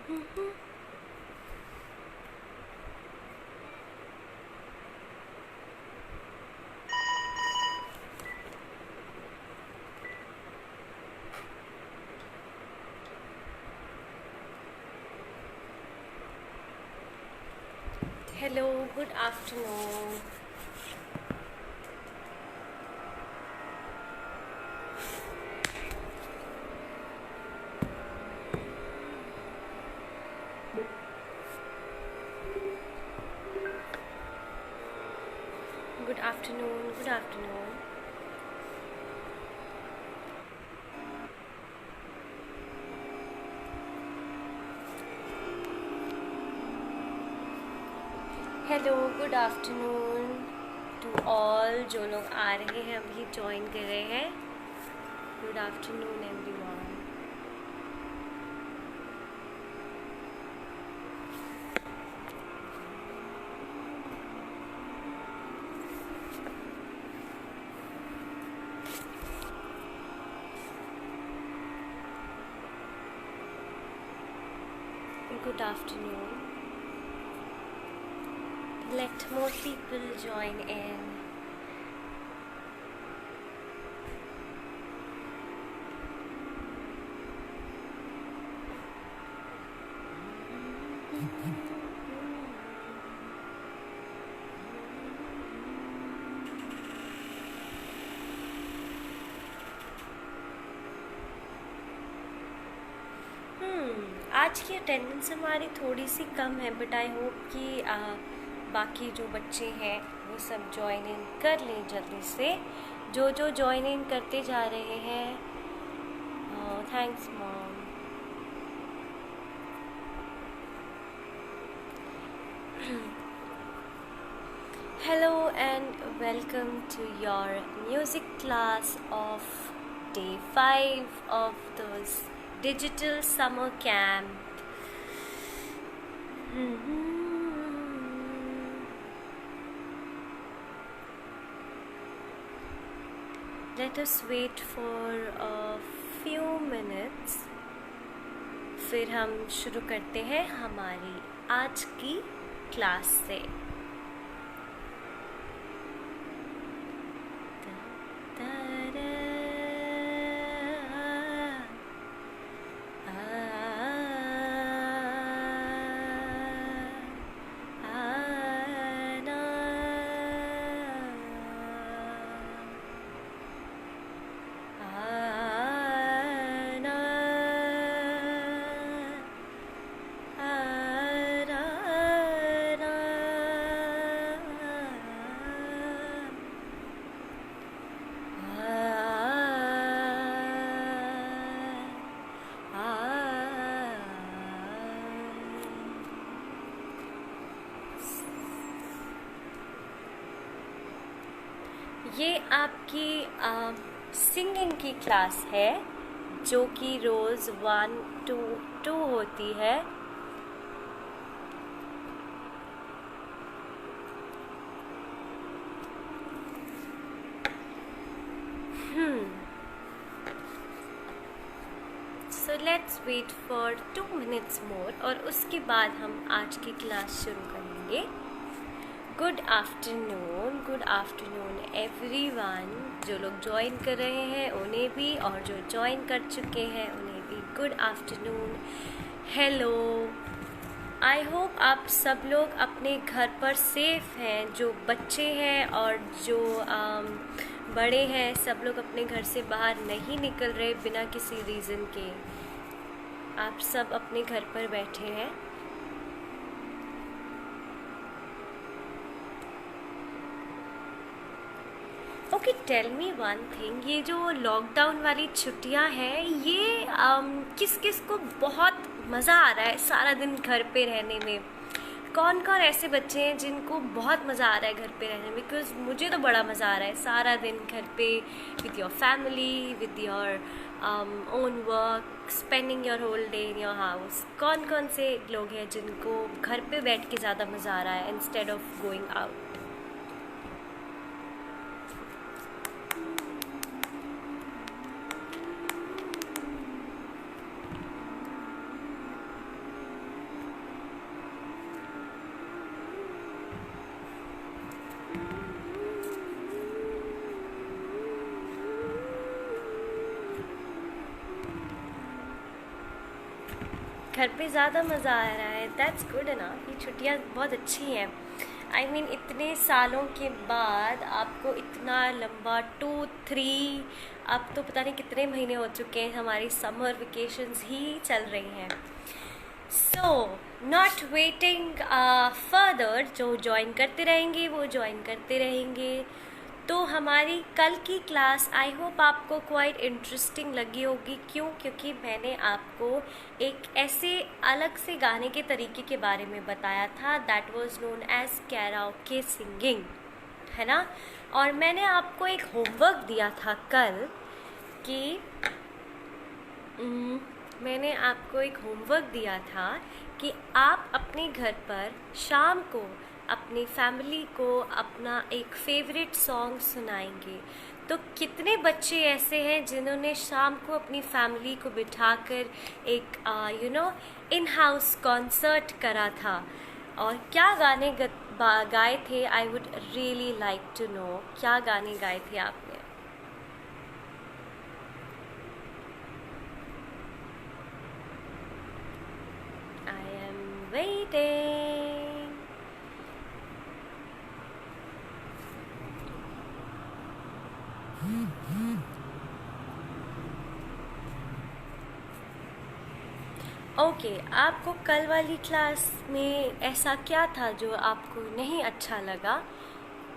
Hello, good afternoon. Good afternoon, good afternoon. Hello good afternoon to all जो लोग आ रहे हैं अभी ज्वाइन कर रहे हैं. Good afternoon everyone. Good afternoon. Let more people join in. आज की अटेंडेंस हमारी थोड़ी सी कम है, बट आई होप कि बाकी जो बच्चे हैं वो सब ज्वाइन इन कर लें जल्दी से. जो ज्वाइन इन करते जा रहे हैं, thanks mom. Hello and welcome to your music class of day 5 of this digital summer camp. Let us wait for a few minutes. फिर हम शुरू करते हैं हमारी आज की क्लास से. ये आपकी सिंगिंग की क्लास है जो कि रोज़ 1 to 2 होती है. So let's wait for 2 minutes more और उसके बाद हम आज की क्लास शुरू करेंगे. Good afternoon everyone. जो लोग ज्वाइन कर रहे हैं उन्हें भी, और जो ज्वाइन कर चुके हैं उन्हें भी good afternoon. Hello. I hope आप सब लोग अपने घर पर सेफ हैं. जो बच्चे हैं और जो बड़े हैं, सब लोग अपने घर से बाहर नहीं निकल रहे बिना किसी रीज़न के. आप सब अपने घर पर बैठे हैं. Okay, tell me one thing. ये जो लॉकडाउन वाली छुट्टियां हैं, ये किस किस को बहुत मज़ा आ रहा है सारा दिन घर पे रहने में? कौन कौन ऐसे बच्चे हैं जिनको बहुत मज़ा आ रहा है घर पे रहने में? बिकॉज मुझे तो बड़ा मज़ा आ रहा है सारा दिन घर पे with your family, with your own work, spending your whole day in your house. कौन कौन से लोग हैं जिनको घर पे बैठ के ज़्यादा मज़ा आ रहा है इंस्टेड ऑफ गोइंग आउट? घर पे ज़्यादा मज़ा आ रहा है। दैट्स गुड ना, ये छुट्टियाँ बहुत अच्छी हैं। आई मीन इतने सालों के बाद आपको इतना लंबा 2-3, अब तो पता नहीं कितने महीने हो चुके हैं, हमारी समर वेकेशंस ही चल रही हैं। सो नॉट वेटिंग फर्दर, जो ज्वाइन करते रहेंगे वो ज्वाइन करते रहेंगे। तो हमारी कल की क्लास आई होप आपको क्वाइट इंटरेस्टिंग लगी होगी। क्यों? क्योंकि मैंने आपको एक ऐसे अलग से गाने के तरीके के बारे में बताया था, that was known as karaoke singing, है ना। और मैंने आपको एक होमवर्क दिया था कल कि मैंने आपको एक होमवर्क दिया था कि आप अपने घर पर शाम को अपनी फैमिली को अपना एक फेवरेट सॉन्ग सुनाएंगे। तो कितने बच्चे ऐसे हैं जिन्होंने शाम को अपनी फैमिली को बिठाकर एक इन हाउस कॉन्सर्ट करा था, और क्या गाने गाए थे? I would really like to know, क्या गाने गाए थे आपने? I am waiting. ओके, आपको कल वाली क्लास में ऐसा क्या था जो आपको नहीं अच्छा लगा?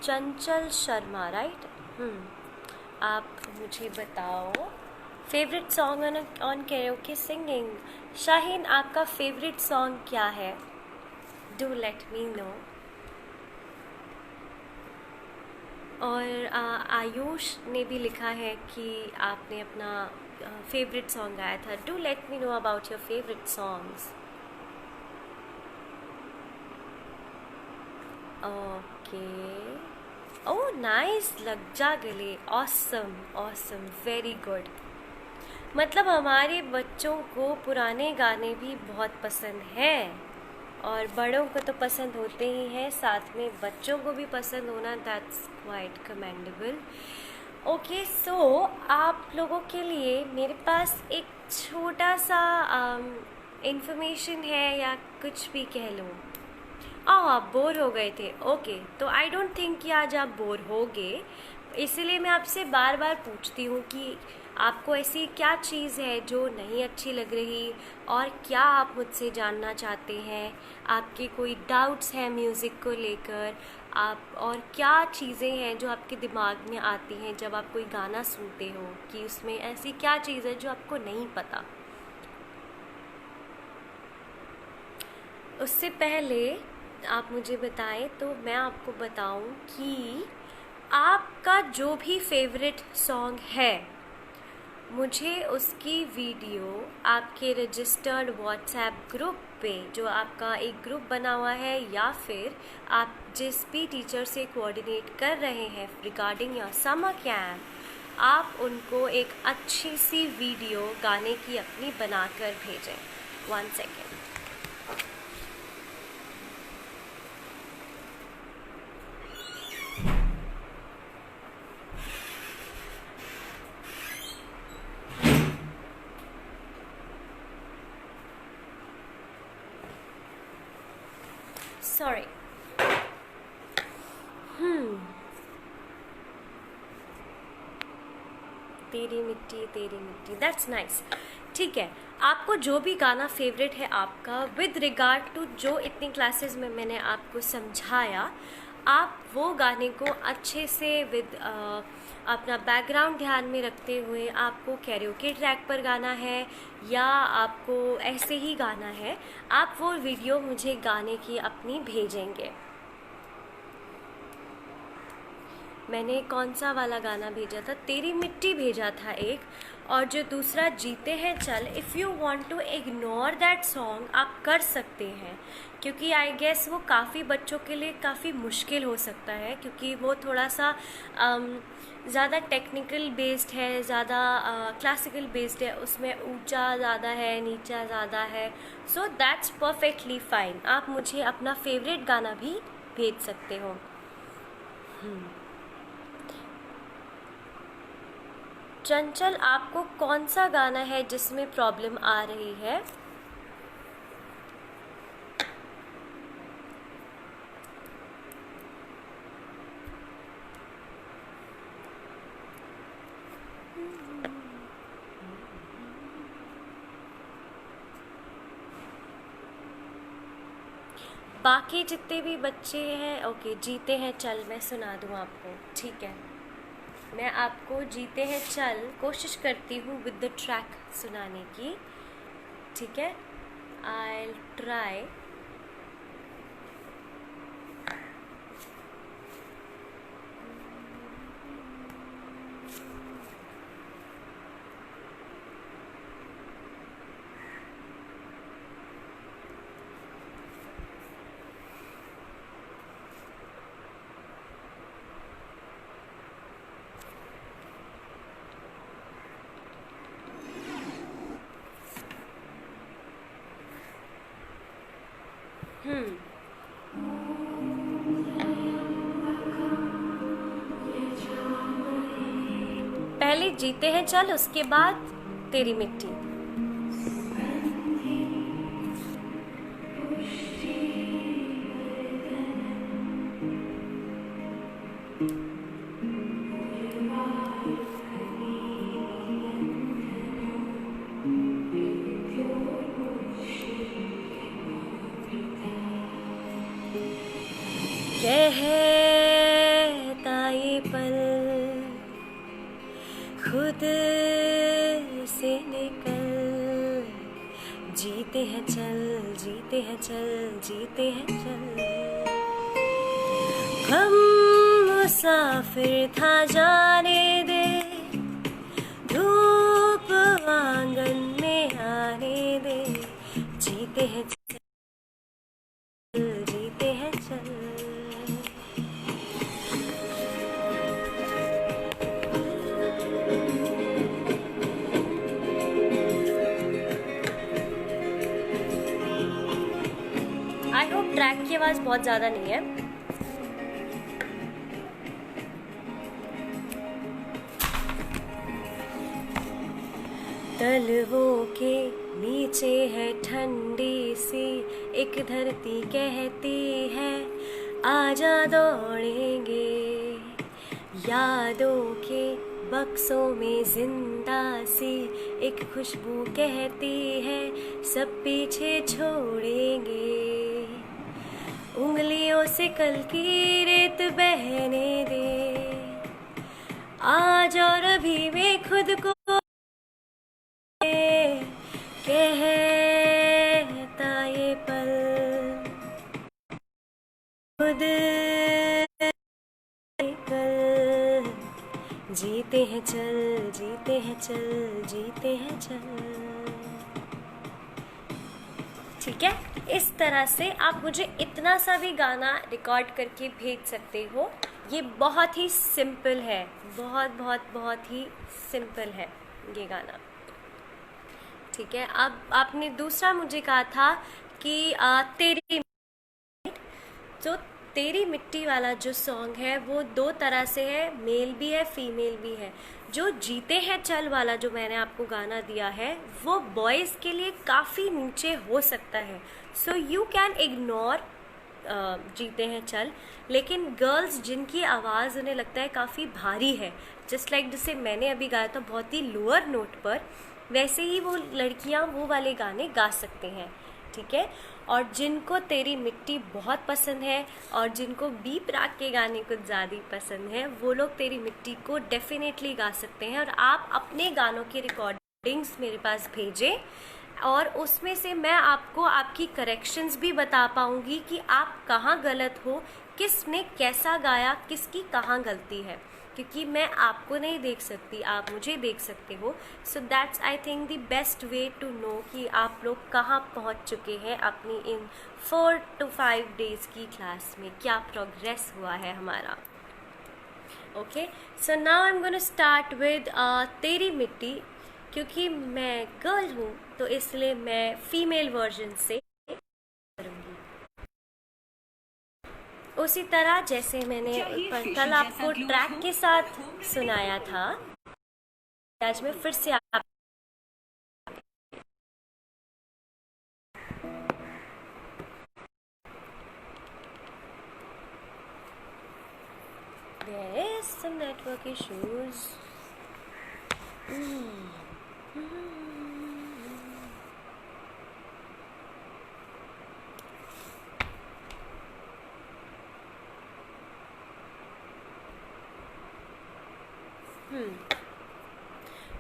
चंचल शर्मा, राइट? आप मुझे बताओ favourite song on karaoke singing. Shaheen, आपका फेवरेट सॉन्ग क्या है? Do let me know. और आयुष ने भी लिखा है कि आपने अपना फेवरेट सॉन्ग गाया था। Do let me know about your favourite songs. Okay, oh nice, लग जा गले, ऑसम ऑसम, वेरी गुड। मतलब हमारे बच्चों को पुराने गाने भी बहुत पसंद हैं, और बड़ों को तो पसंद होते ही हैं, साथ में बच्चों को भी पसंद होना, दैट्स क्वाइट कमेंडेबल। ओके, सो आप लोगों के लिए मेरे पास एक छोटा सा इंफॉर्मेशन है, या कुछ भी कह लो। आप बोर हो गए थे? ओके, तो आई डोंट थिंक कि आज आप बोर होगे, इसीलिए मैं आपसे बार बार पूछती हूँ कि आपको ऐसी क्या चीज़ है जो नहीं अच्छी लग रही, और क्या आप मुझसे जानना चाहते हैं, आपके कोई डाउट्स हैं म्यूज़िक को लेकर, आप और क्या चीज़ें हैं जो आपके दिमाग में आती हैं जब आप कोई गाना सुनते हो, कि उसमें ऐसी क्या चीज़ है जो आपको नहीं पता। उससे पहले आप मुझे बताएं तो मैं आपको बताऊं कि आपका जो भी फेवरेट सॉन्ग है, मुझे उसकी वीडियो आपके रजिस्टर्ड व्हाट्सएप ग्रुप पे, जो आपका एक ग्रुप बना हुआ है, या फिर आप जिस भी टीचर से कोऑर्डिनेट कर रहे हैं रिगार्डिंग योर समर कैंप, आप उनको एक अच्छी सी वीडियो गाने की अपनी बनाकर भेजें। 1 सेकेंड। सॉरी। तेरी मिट्टी, दैट्स नाइस। ठीक है, आपको जो भी गाना फेवरेट है आपका, विद रिगार्ड टू जो इतनी क्लासेस में मैंने आपको समझाया, आप वो गाने को अच्छे से विद अपना बैकग्राउंड ध्यान में रखते हुए आपको कैरियोके ट्रैक पर गाना है, या आपको ऐसे ही गाना है, आप वो वीडियो मुझे गाने की अपनी भेजेंगे। मैंने कौन सा वाला गाना भेजा था? तेरी मिट्टी भेजा था एक, और जो दूसरा जीते हैं चल, if you want to ignore that song आप कर सकते हैं, क्योंकि आई गेस वो काफ़ी बच्चों के लिए काफ़ी मुश्किल हो सकता है, क्योंकि वो थोड़ा सा ज़्यादा टेक्निकल बेस्ड है, ज़्यादा क्लासिकल बेस्ड है, उसमें ऊंचा ज़्यादा है, नीचा ज़्यादा है। सो दैट्स परफेक्टली फाइन, आप मुझे अपना फेवरेट गाना भी भेज सकते हो। चंचल, आपको कौन सा गाना है जिसमें प्रॉब्लम आ रही है? बाकी जितने भी बच्चे हैं, ओके जीते हैं चल मैं सुना दूँ आपको, ठीक है। मैं आपको जीते हैं चल कोशिश करती हूँ विद द ट्रैक सुनाने की, ठीक है। I try. पहले जीते हैं चल, उसके बाद तेरी मिट्टी। कहता ये पल खुद से निकल, जीते हैं चल, जीते हैं चल, जीते हैं चल। हम मुसाफिर था जाने दे, धूप आंगन में आने दे, जीते हैं चल, जीते हैं चल। आई होप ट्रैक की आवाज़ बहुत ज़्यादा नहीं है। तलवों के नीचे है ठंडी सी एक धरती, कहती है आजा दौड़ेंगे। यादों के बक्सों में जिंदा सी एक खुशबू, कहती है सब पीछे छोड़ेंगे। उंगलियों से कल की रेत बहने दे, आज और अभी में खुद को कहता ये पल खुद कल, जीते हैं चल, जीते हैं चल, जीते हैं चल। ठीक है, इस तरह से आप मुझे इतना सा भी गाना रिकॉर्ड करके भेज सकते हो। ये बहुत ही सिंपल है, बहुत बहुत बहुत ही सिंपल है ये गाना, ठीक है। अब आपने दूसरा मुझे कहा था कि तेरी, तो तेरी मिट्टी वाला जो सॉन्ग है वो दो तरह से है, मेल भी है फीमेल भी है। जो जीते हैं चल वाला जो मैंने आपको गाना दिया है वो बॉयज़ के लिए काफ़ी नीचे हो सकता है, सो यू कैन इग्नोर जीते हैं चल। लेकिन गर्ल्स जिनकी आवाज़ उन्हें लगता है काफ़ी भारी है, जस्ट लाइक जिसे मैंने अभी गाया था बहुत ही लोअर नोट पर, वैसे ही वो लड़कियां वो वाले गाने गा सकते हैं, ठीक है। और जिनको तेरी मिट्टी बहुत पसंद है और जिनको बी प्राक के गाने कुछ ज़्यादा पसंद है, वो लोग तेरी मिट्टी को डेफिनेटली गा सकते हैं। और आप अपने गानों की रिकॉर्डिंग्स मेरे पास भेजें और उसमें से मैं आपको आपकी करेक्शंस भी बता पाऊँगी कि आप कहाँ गलत हो, किसने कैसा गाया, किसकी कहाँ गलती है, क्योंकि मैं आपको नहीं देख सकती, आप मुझे देख सकते हो। So that's I think the best way to know कि आप लोग कहाँ पहुँच चुके हैं अपनी इन 4 to 5 डेज़ की क्लास में, क्या प्रोग्रेस हुआ है हमारा। Okay, so now I am gonna start with तेरी मिट्टी। क्योंकि मैं गर्ल हूँ तो इसलिए मैं फीमेल वर्जन से करूँगी, उसी तरह जैसे मैंने कल आपको ट्रैक के साथ सुनाया था, आज मैं फिर से आप there is some network issues.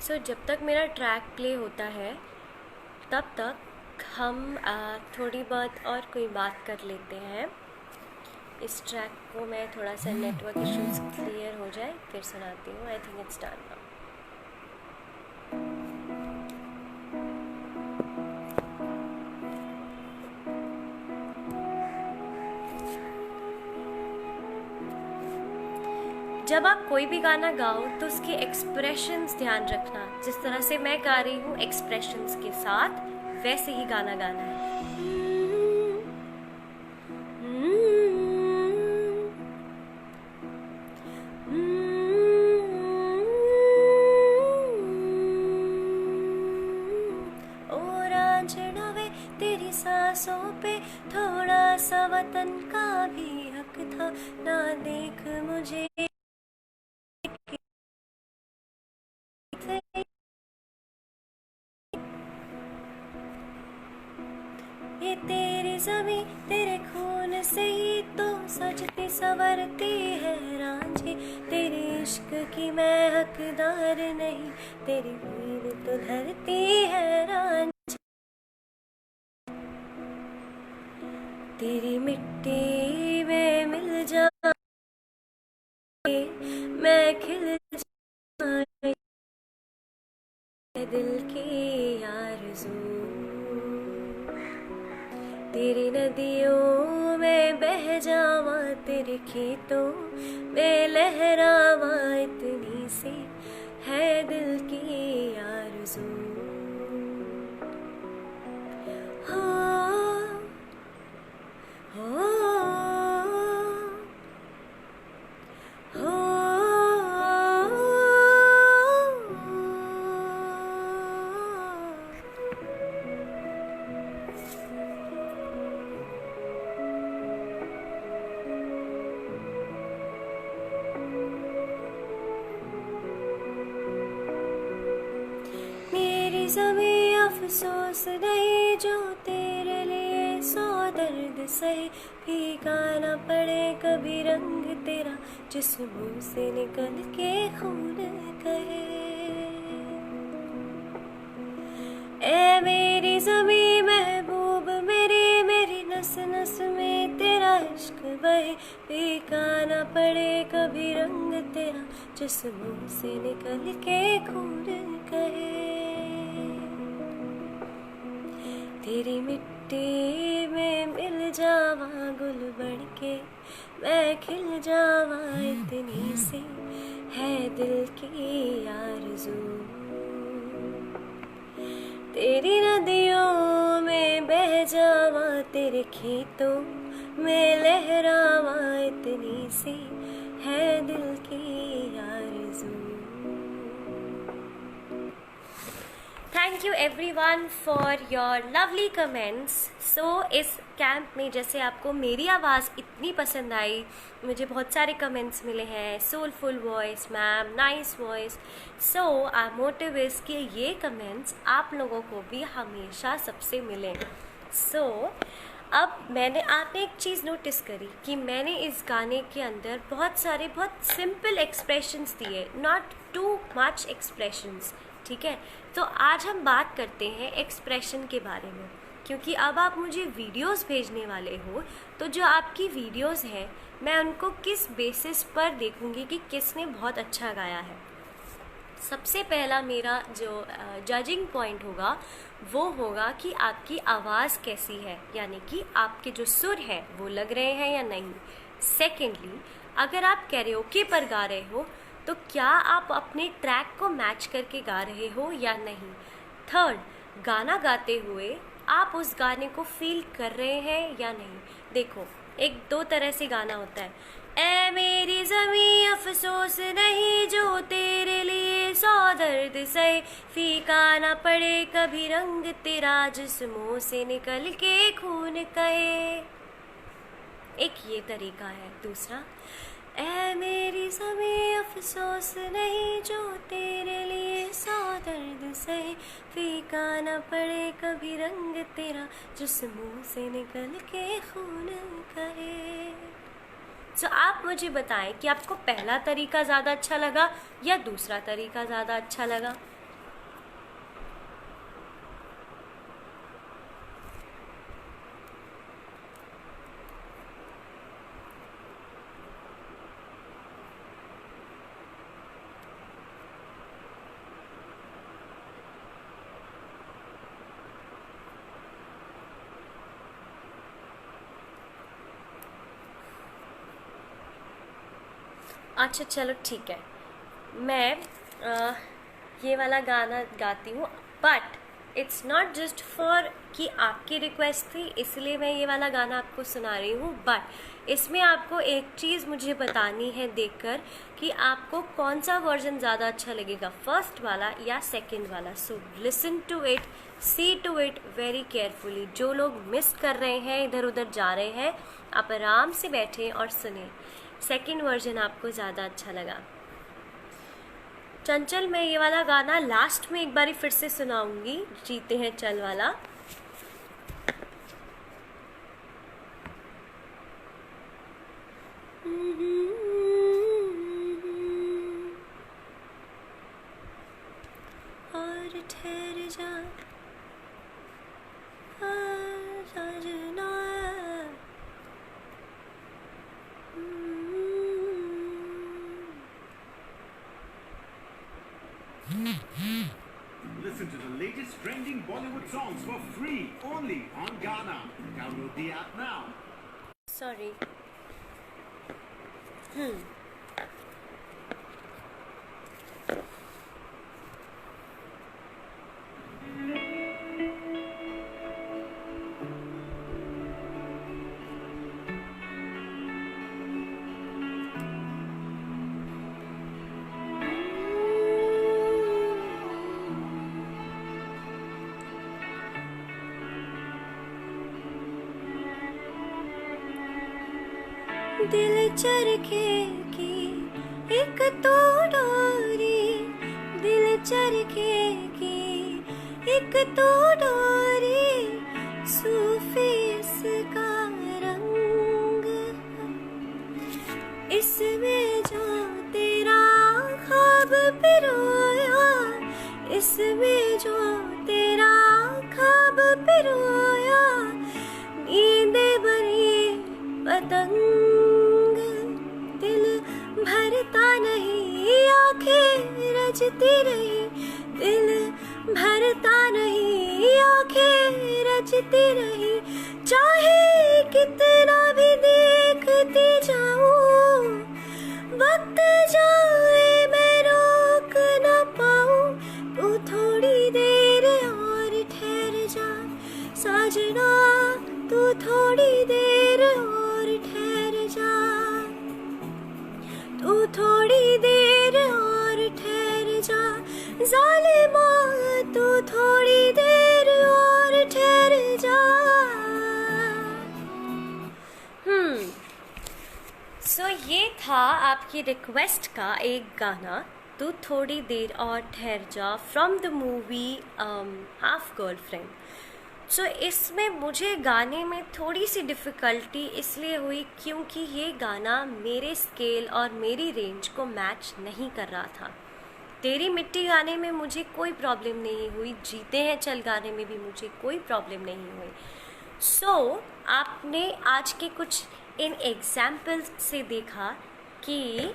सो जब तक मेरा ट्रैक प्ले होता है तब तक हम थोड़ी बहुत और कोई बात कर लेते हैं। इस ट्रैक को मैं थोड़ा सा नेटवर्क इश्यूज क्लियर हो जाए फिर सुनाती हूँ। I think it's done now. जब आप कोई भी गाना गाओ तो उसके एक्सप्रेशंस ध्यान रखना। जिस तरह से मैं गा रही हूँ एक्सप्रेशंस के साथ, वैसे ही गाना गाना है। और आंचड़ा वे तेरी सांसों पे थोड़ा सा वतन का भी हक था, ना देख मुझे ये तेरी ज़मीं तेरे खून से ही तो सजती संवरती है रांझी। तेरे इश्क की मैं हकदार नहीं, तेरी नींद तो धरती है रांझी। तेरी मिट्टी में मिल जाए मैं खिल जाए, दिल की आरज़ू। तेरी नदियों में बह जावा, तेरे खेतों में लहरावा, इतनी सी है दिल की आरज़ू। हो हो हो मेरी ज़मीं अफसोस नहीं जो तेरे लिए सौ दर्द सहे, फीका न पड़े कभी रंग तेरा जिस मुंह से निकल के खून कहे। ए मेरी ज़मीं महबूब मेरी, मेरी नस नस में तेरा इश्क बहे, फीका न पड़े कभी रंग तेरा जिस मुंह से निकल के खून कहे। तेरी मिट्टी में मिल जावा गुल बन के मैं खिल जावा, इतनी सी है दिल की आरज़ू। तेरी नदियों में बह जावा, तेरे खेतों में लहरावा, इतनी सी है दिल की आरज़ू। Thank you everyone for your lovely comments. So इस कैंप में जैसे आपको मेरी आवाज़ इतनी पसंद आई, मुझे बहुत सारे कमेंट्स मिले हैं, soulful voice ma'am, nice voice. So our motive is कि ये कमेंट्स आप लोगों को भी हमेशा सबसे मिलें। सो अब आपने एक चीज़ नोटिस करी कि मैंने इस गाने के अंदर बहुत सारे बहुत सिंपल एक्सप्रेशंस दिए, नॉट टू मच एक्सप्रेशंस। ठीक है, तो आज हम बात करते हैं एक्सप्रेशन के बारे में, क्योंकि अब आप मुझे वीडियोस भेजने वाले हो, तो जो आपकी वीडियोस हैं मैं उनको किस बेसिस पर देखूंगी कि किसने बहुत अच्छा गाया है। सबसे पहला मेरा जो जजिंग पॉइंट होगा वो होगा कि आपकी आवाज़ कैसी है, यानी कि आपके जो सुर हैं वो लग रहे हैं या नहीं। सेकेंडली, अगर आप कैरियोके पर गा रहे हो तो क्या आप अपने ट्रैक को मैच करके गा रहे हो या नहीं। थर्ड, गाना गाते हुए आप उस गाने को फील कर रहे हैं या नहीं। देखो, एक दो तरह से गाना होता है। ए मेरी ज़मीं अफसोस नहीं जो तेरे लिए सौ दर्द सहे, फीका ना पड़े कभी रंग तेरा जिस मुँह से निकल के खून कहे। एक ये तरीका है। दूसरा, ऐ मेरी ज़मीं अफसोस नहीं जो तेरे लिए सौ दर्द सहे, फीका न पड़े कभी रंग तेरा जिस मुँह से निकल के खून कहे। तो आप मुझे बताएं कि आपको पहला तरीका ज़्यादा अच्छा लगा या दूसरा तरीका ज़्यादा अच्छा लगा। अच्छा चलो ठीक है, मैं ये वाला गाना गाती हूँ, but it's not just for कि आपकी रिक्वेस्ट थी इसलिए मैं ये वाला गाना आपको सुना रही हूँ, बट इसमें आपको एक चीज़ मुझे बतानी है देखकर कि आपको कौन सा वर्जन ज़्यादा अच्छा लगेगा, फर्स्ट वाला या सेकंड वाला। So listen to it, see to it very carefully. जो लोग मिस कर रहे हैं, इधर उधर जा रहे हैं, आप आराम से बैठें और सुने। सेकंड वर्जन आपको ज़्यादा अच्छा लगा। चंचल, मैं ये वाला गाना लास्ट में एक बारी फिर से सुनाऊंगी, जीते हैं चल वाला। और ठहर जा सजना, Listen to the latest trending Bollywood songs for free only on Gaana. Download the app now. Sorry. दिल चरखे की एक तो डोरी, दिल चरखे की एक तो डोरी, सूफी इसका रंग, इसमें जो तेरा ख्वाब पिरोया, इसमें जो तेरा ख्वाब पिरोया, नींदे भरी पतंग, भरता नहीं आंखें रचती रही, दिल भरता नहीं आंखें रचती रही, चाहे कितना भी देखती जाऊं, वक्त जाए मैं रोक न पाऊं, तू थोड़ी देर और ठहर जा साजना, तू थोड़ी देर और ठहर जा, तू थोड़ी देर और ठहर जा ज़ालिमा, तू थोड़ी देर और ठहर जा। सो ये था आपकी रिक्वेस्ट का एक गाना, तू थोड़ी देर और ठहर जा, from the movie Half Girlfriend. So इसमें मुझे गाने में थोड़ी सी डिफ़िकल्टी इसलिए हुई क्योंकि ये गाना मेरे स्केल और मेरी रेंज को मैच नहीं कर रहा था। तेरी मिट्टी गाने में मुझे कोई प्रॉब्लम नहीं हुई, जीते हैं चल गाने में भी मुझे कोई प्रॉब्लम नहीं हुई। सो आपने आज के कुछ इन एग्जाम्पल्स से देखा कि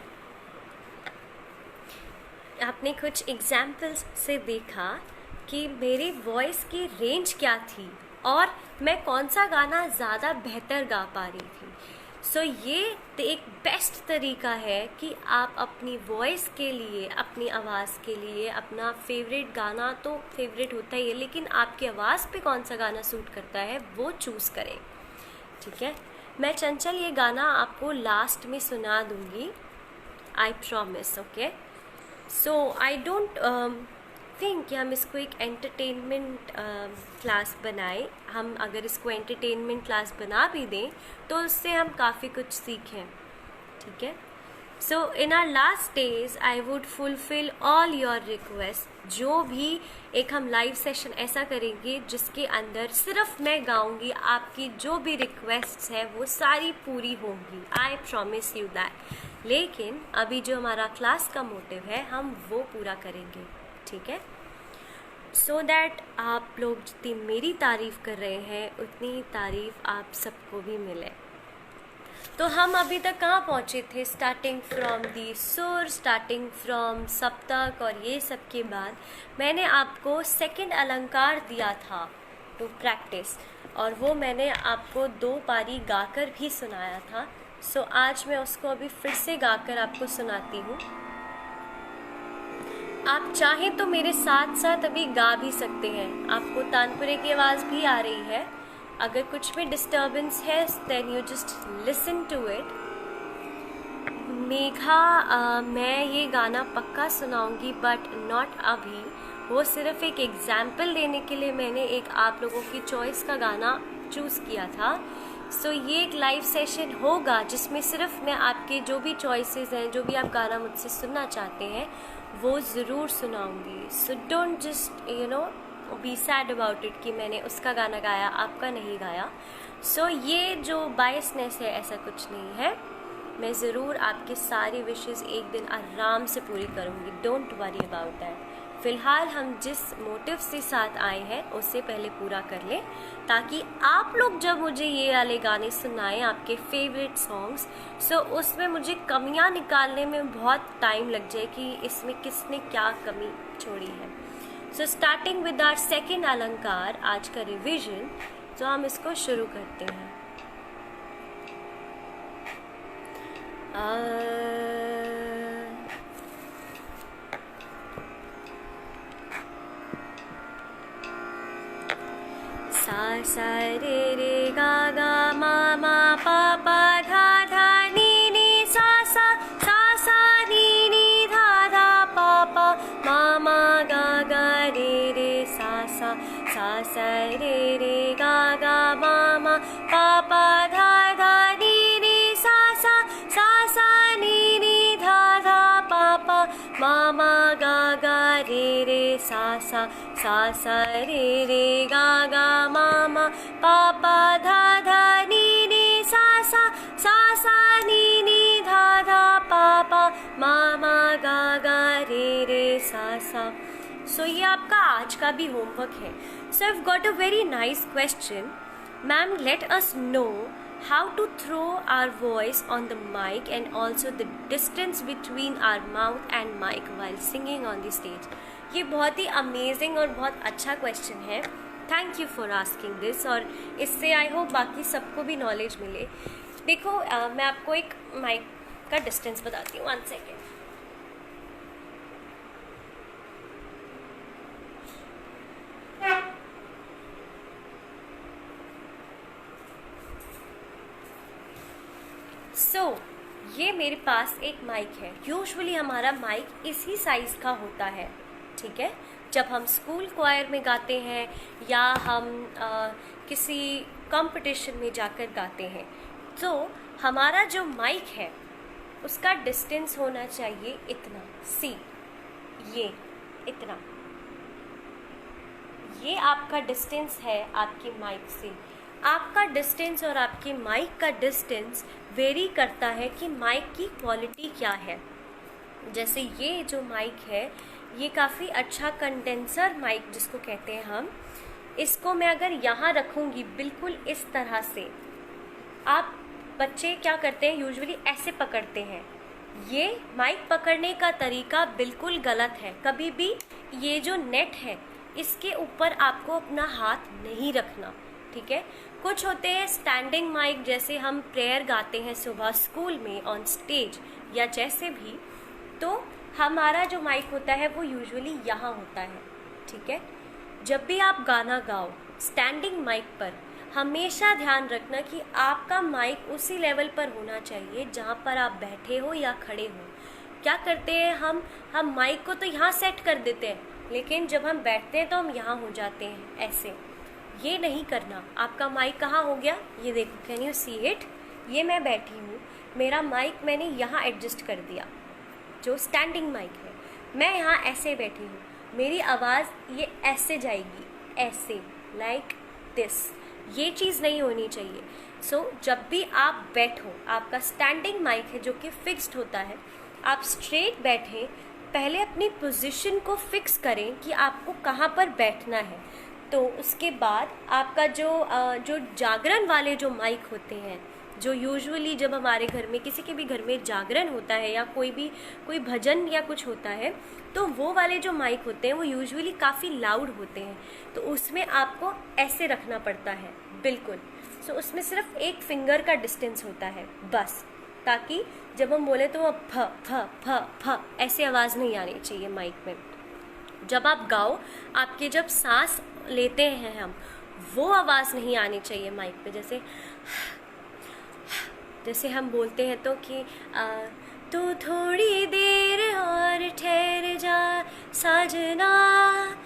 कि मेरी वॉइस की रेंज क्या थी और मैं कौन सा गाना ज़्यादा बेहतर गा पा रही थी। सो ये एक बेस्ट तरीका है कि आप अपनी वॉइस के लिए, अपनी आवाज़ के लिए अपना फेवरेट गाना, तो फेवरेट होता ही है, लेकिन आपकी आवाज़ पे कौन सा गाना सूट करता है वो चूज़ करें। ठीक है, मैं चंचल ये गाना आपको लास्ट में सुना दूँगी, I promise. Okay, so I don't think कि हम इसको एक एंटरटेनमेंट क्लास बनाएं। हम अगर इसको एंटरटेनमेंट क्लास बना भी दें तो उससे हम काफ़ी कुछ सीखें। ठीक है, so in our last days I would fulfill all your request. जो भी एक हम लाइव सेशन ऐसा करेंगे जिसके अंदर सिर्फ मैं गाऊंगी, आपकी जो भी रिक्वेस्ट्स है वो सारी पूरी होंगी, आई प्रॉमिस यू दैट। लेकिन अभी जो हमारा क्लास का मोटिव है हम वो पूरा करेंगे। ठीक है, सो दैट आप लोग जितनी मेरी तारीफ़ कर रहे हैं उतनी ही तारीफ़ आप सबको भी मिले। तो हम अभी तक कहाँ पहुँचे थे? स्टार्टिंग फ्रॉम दी सुर, स्टार्टिंग फ्रॉम सप्तक, और ये सब के बाद मैंने आपको सेकंड अलंकार दिया था टू प्रैक्टिस, और वो मैंने आपको 2 पारी गाकर भी सुनाया था। सो आज मैं उसको अभी फिर से गाकर आपको सुनाती हूँ। आप चाहें तो मेरे साथ साथ अभी गा भी सकते हैं। आपको तानपुरे की आवाज़ भी आ रही है। अगर कुछ भी डिस्टर्बेंस है then you just listen to it. Megha, मैं ये गाना पक्का सुनाऊंगी बट नॉट अभी। वो सिर्फ एक एग्जाम्पल देने के लिए मैंने एक आप लोगों की चॉइस का गाना चूज़ किया था। सो ये एक लाइव सेशन होगा जिसमें सिर्फ मैं आपके जो भी चॉइसेस हैं, जो भी आप गाना मुझसे सुनना चाहते हैं वो ज़रूर सुनाऊंगी। So don't just be sad about it कि मैंने उसका गाना गाया आपका नहीं गाया। सो ये जो बायसनेस है ऐसा कुछ नहीं है। मैं ज़रूर आपके सारी विशेस एक दिन आराम से पूरी करूँगी। Don't worry about that. फ़िलहाल हम जिस मोटिव से साथ आए हैं उससे पहले पूरा कर लें, ताकि आप लोग जब मुझे ये वाले गाने सुनाएं आपके फेवरेट सॉन्ग्स, सो उसमें मुझे कमियां निकालने में बहुत टाइम लग जाए कि इसमें किसने क्या कमी छोड़ी है। So starting with our second अलंकार, आज का रिविजन, तो हम इसको शुरू करते हैं। सा सा रे रे गा गा मा मा पा पा धा धा नी नी सा सा नी नी धा धा पा पा मा मा गा गा रे रे सा रे रे गा गा मा मा पा पा धा धा नी नी सा नी नी धा धा पा पा मा मा गा गा रे रे सा रे रे गा गा मा मा पा पा धा धा नी नी सा नी नी धा धा पा पा मा मा गा गा रे रे सा। सो ये आपका आज का भी होमवर्क है। सो I've got a very nice question. Ma'am, let us know how to throw our voice on the mic and also the distance between our mouth and mic while singing on the stage. ये बहुत ही amazing और बहुत अच्छा question है। Thank you for asking this. और इससे I hope बाकी सबको भी नॉलेज मिले। देखो, मैं आपको एक माइक का डिस्टेंस बताती हूँ। 1 सेकेंड। ये मेरे पास एक माइक है। यूजुअली हमारा माइक इसी साइज़ का होता है, ठीक है। जब हम स्कूल क्वायर में गाते हैं या हम किसी कंपटीशन में जाकर गाते हैं, तो हमारा जो माइक है उसका डिस्टेंस होना चाहिए इतना, ये इतना। ये आपका डिस्टेंस है आपके माइक से। आपका डिस्टेंस और आपके माइक का डिस्टेंस वेरी करता है कि माइक की क्वालिटी क्या है। जैसे ये जो माइक है ये काफ़ी अच्छा कंडेंसर माइक जिसको कहते हैं हम, इसको मैं अगर यहाँ रखूँगी बिल्कुल इस तरह से, आप बच्चे क्या करते हैं यूजुअली ऐसे पकड़ते हैं। ये माइक पकड़ने का तरीका बिल्कुल गलत है। कभी भी ये जो नेट है इसके ऊपर आपको अपना हाथ नहीं रखना, ठीक है। कुछ होते हैं स्टैंडिंग माइक, जैसे हम प्रेयर गाते हैं सुबह स्कूल में ऑन स्टेज या जैसे भी, तो हमारा जो माइक होता है वो यूजुअली यहाँ होता है, ठीक है। जब भी आप गाना गाओ स्टैंडिंग माइक पर, हमेशा ध्यान रखना कि आपका माइक उसी लेवल पर होना चाहिए जहाँ पर आप बैठे हो या खड़े हो। क्या करते हैं हम माइक को तो यहाँ सेट कर देते हैं, लेकिन जब हम बैठते हैं तो हम यहाँ हो जाते हैं ऐसे। ये नहीं करना। आपका माइक कहाँ हो गया, ये देखो, कैन यू सी इट। ये मैं बैठी हूँ, मेरा माइक मैंने यहाँ एडजस्ट कर दिया, जो स्टैंडिंग माइक है। मैं यहाँ ऐसे बैठी हूँ, मेरी आवाज़ ये ऐसे जाएगी, ऐसे, लाइक दिस। ये चीज़ नहीं होनी चाहिए। सो जब भी आप बैठो, आपका स्टैंडिंग माइक है जो कि फिक्स्ड होता है, आप स्ट्रेट बैठें। पहले अपनी पोजीशन को फिक्स करें कि आपको कहाँ पर बैठना है। तो उसके बाद आपका जो जागरण वाले जो माइक होते हैं, जो यूजुअली जब हमारे घर में किसी के भी घर में जागरण होता है या कोई भजन या कुछ होता है, तो वो वाले जो माइक होते हैं वो यूजुअली काफ़ी लाउड होते हैं, तो उसमें आपको ऐसे रखना पड़ता है बिल्कुल। सो उसमें सिर्फ एक फिंगर का डिस्टेंस होता है बस। ताकि जब हम बोले तो वो फ फ फ फ ऐसी आवाज़ नहीं आनी चाहिए माइक में। जब आप गाओ, आपके जब सांस लेते हैं हम, वो आवाज़ नहीं आनी चाहिए माइक पे। जैसे हम बोलते हैं तो कि तू थोड़ी देर और ठहर जा साजना,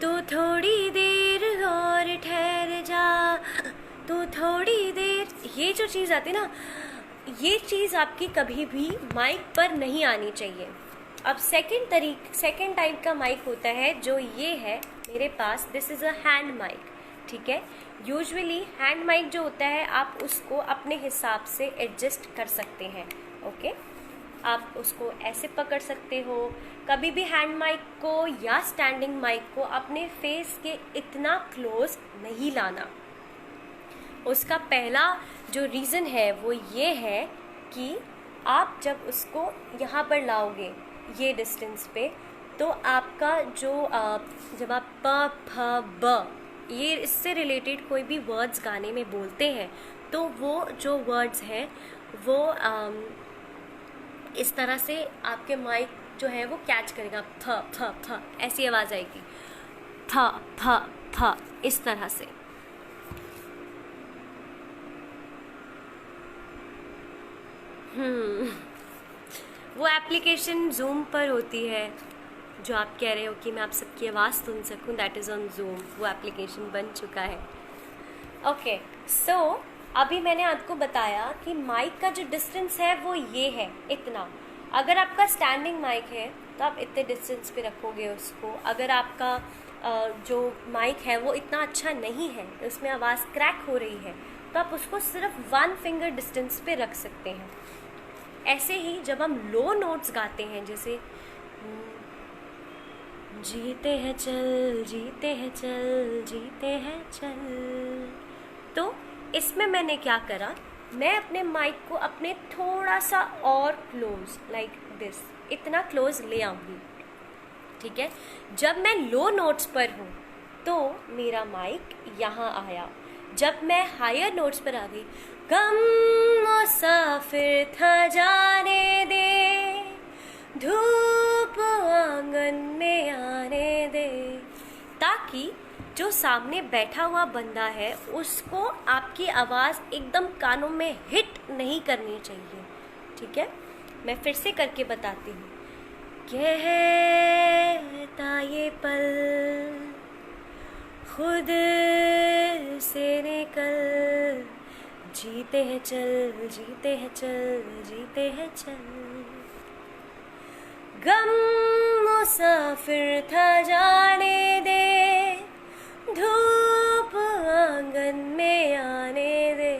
तू थोड़ी देर और ठहर जा, तू थोड़ी देर, ये जो चीज़ आती है ना, ये चीज़ आपकी कभी भी माइक पर नहीं आनी चाहिए। अब सेकंड टाइप का माइक होता है जो ये है मेरे पास, this is a hand mic, ठीक है। यूजुअली हैंड माइक जो होता है आप उसको अपने हिसाब से एडजस्ट कर सकते हैं, ओके। आप उसको ऐसे पकड़ सकते हो। कभी भी हैंड माइक को या स्टैंडिंग माइक को अपने फेस के इतना क्लोज नहीं लाना। उसका पहला जो रीज़न है वो ये है कि आप जब उसको यहाँ पर लाओगे ये डिस्टेंस पे, तो आपका जो जब आप प फ ब ये इससे रिलेटेड कोई भी वर्ड्स गाने में बोलते हैं तो वो जो वर्ड्स हैं वो इस तरह से आपके माइक जो है वो कैच करेगा। थ थ थ ऐसी आवाज़ आएगी, थ थ थ इस तरह से। वो एप्लीकेशन जूम पर होती है जो आप कह रहे हो कि मैं आप सबकी आवाज़ सुन सकूं, दैट इज़ ऑन जूम। वो एप्लीकेशन बन चुका है, ओके। सो अभी मैंने आपको बताया कि माइक का जो डिस्टेंस है वो ये है, इतना। अगर आपका स्टैंडिंग माइक है तो आप इतने डिस्टेंस पे रखोगे उसको। अगर आपका जो माइक है वो इतना अच्छा नहीं है, उसमें आवाज़ क्रैक हो रही है, तो आप उसको सिर्फ 1 फिंगर डिस्टेंस पे रख सकते हैं। ऐसे ही जब हम लो नोट्स गाते हैं, जैसे जीते हैं चल, जीते हैं चल, जीते हैं चल, तो इसमें मैंने क्या करा, मैं अपने माइक को अपने थोड़ा सा और क्लोज, लाइक दिस, इतना क्लोज ले आऊँगी, ठीक है। जब मैं लो नोट्स पर हूँ तो मेरा माइक यहाँ आया। जब मैं हायर नोट्स पर आ गई, गम मुसाफिर था जाने दे, धूप आंगन में आने दे, ताकि जो सामने बैठा हुआ बंदा है उसको आपकी आवाज़ एकदम कानों में हिट नहीं करनी चाहिए, ठीक है। मैं फिर से करके बताती हूँ। कहता ये पल खुद से निकल, जीते हैं चल, जीते हैं चल, जीते हैं चल, गम मुसाफिर था जाने दे, धूप आंगन में आने दे,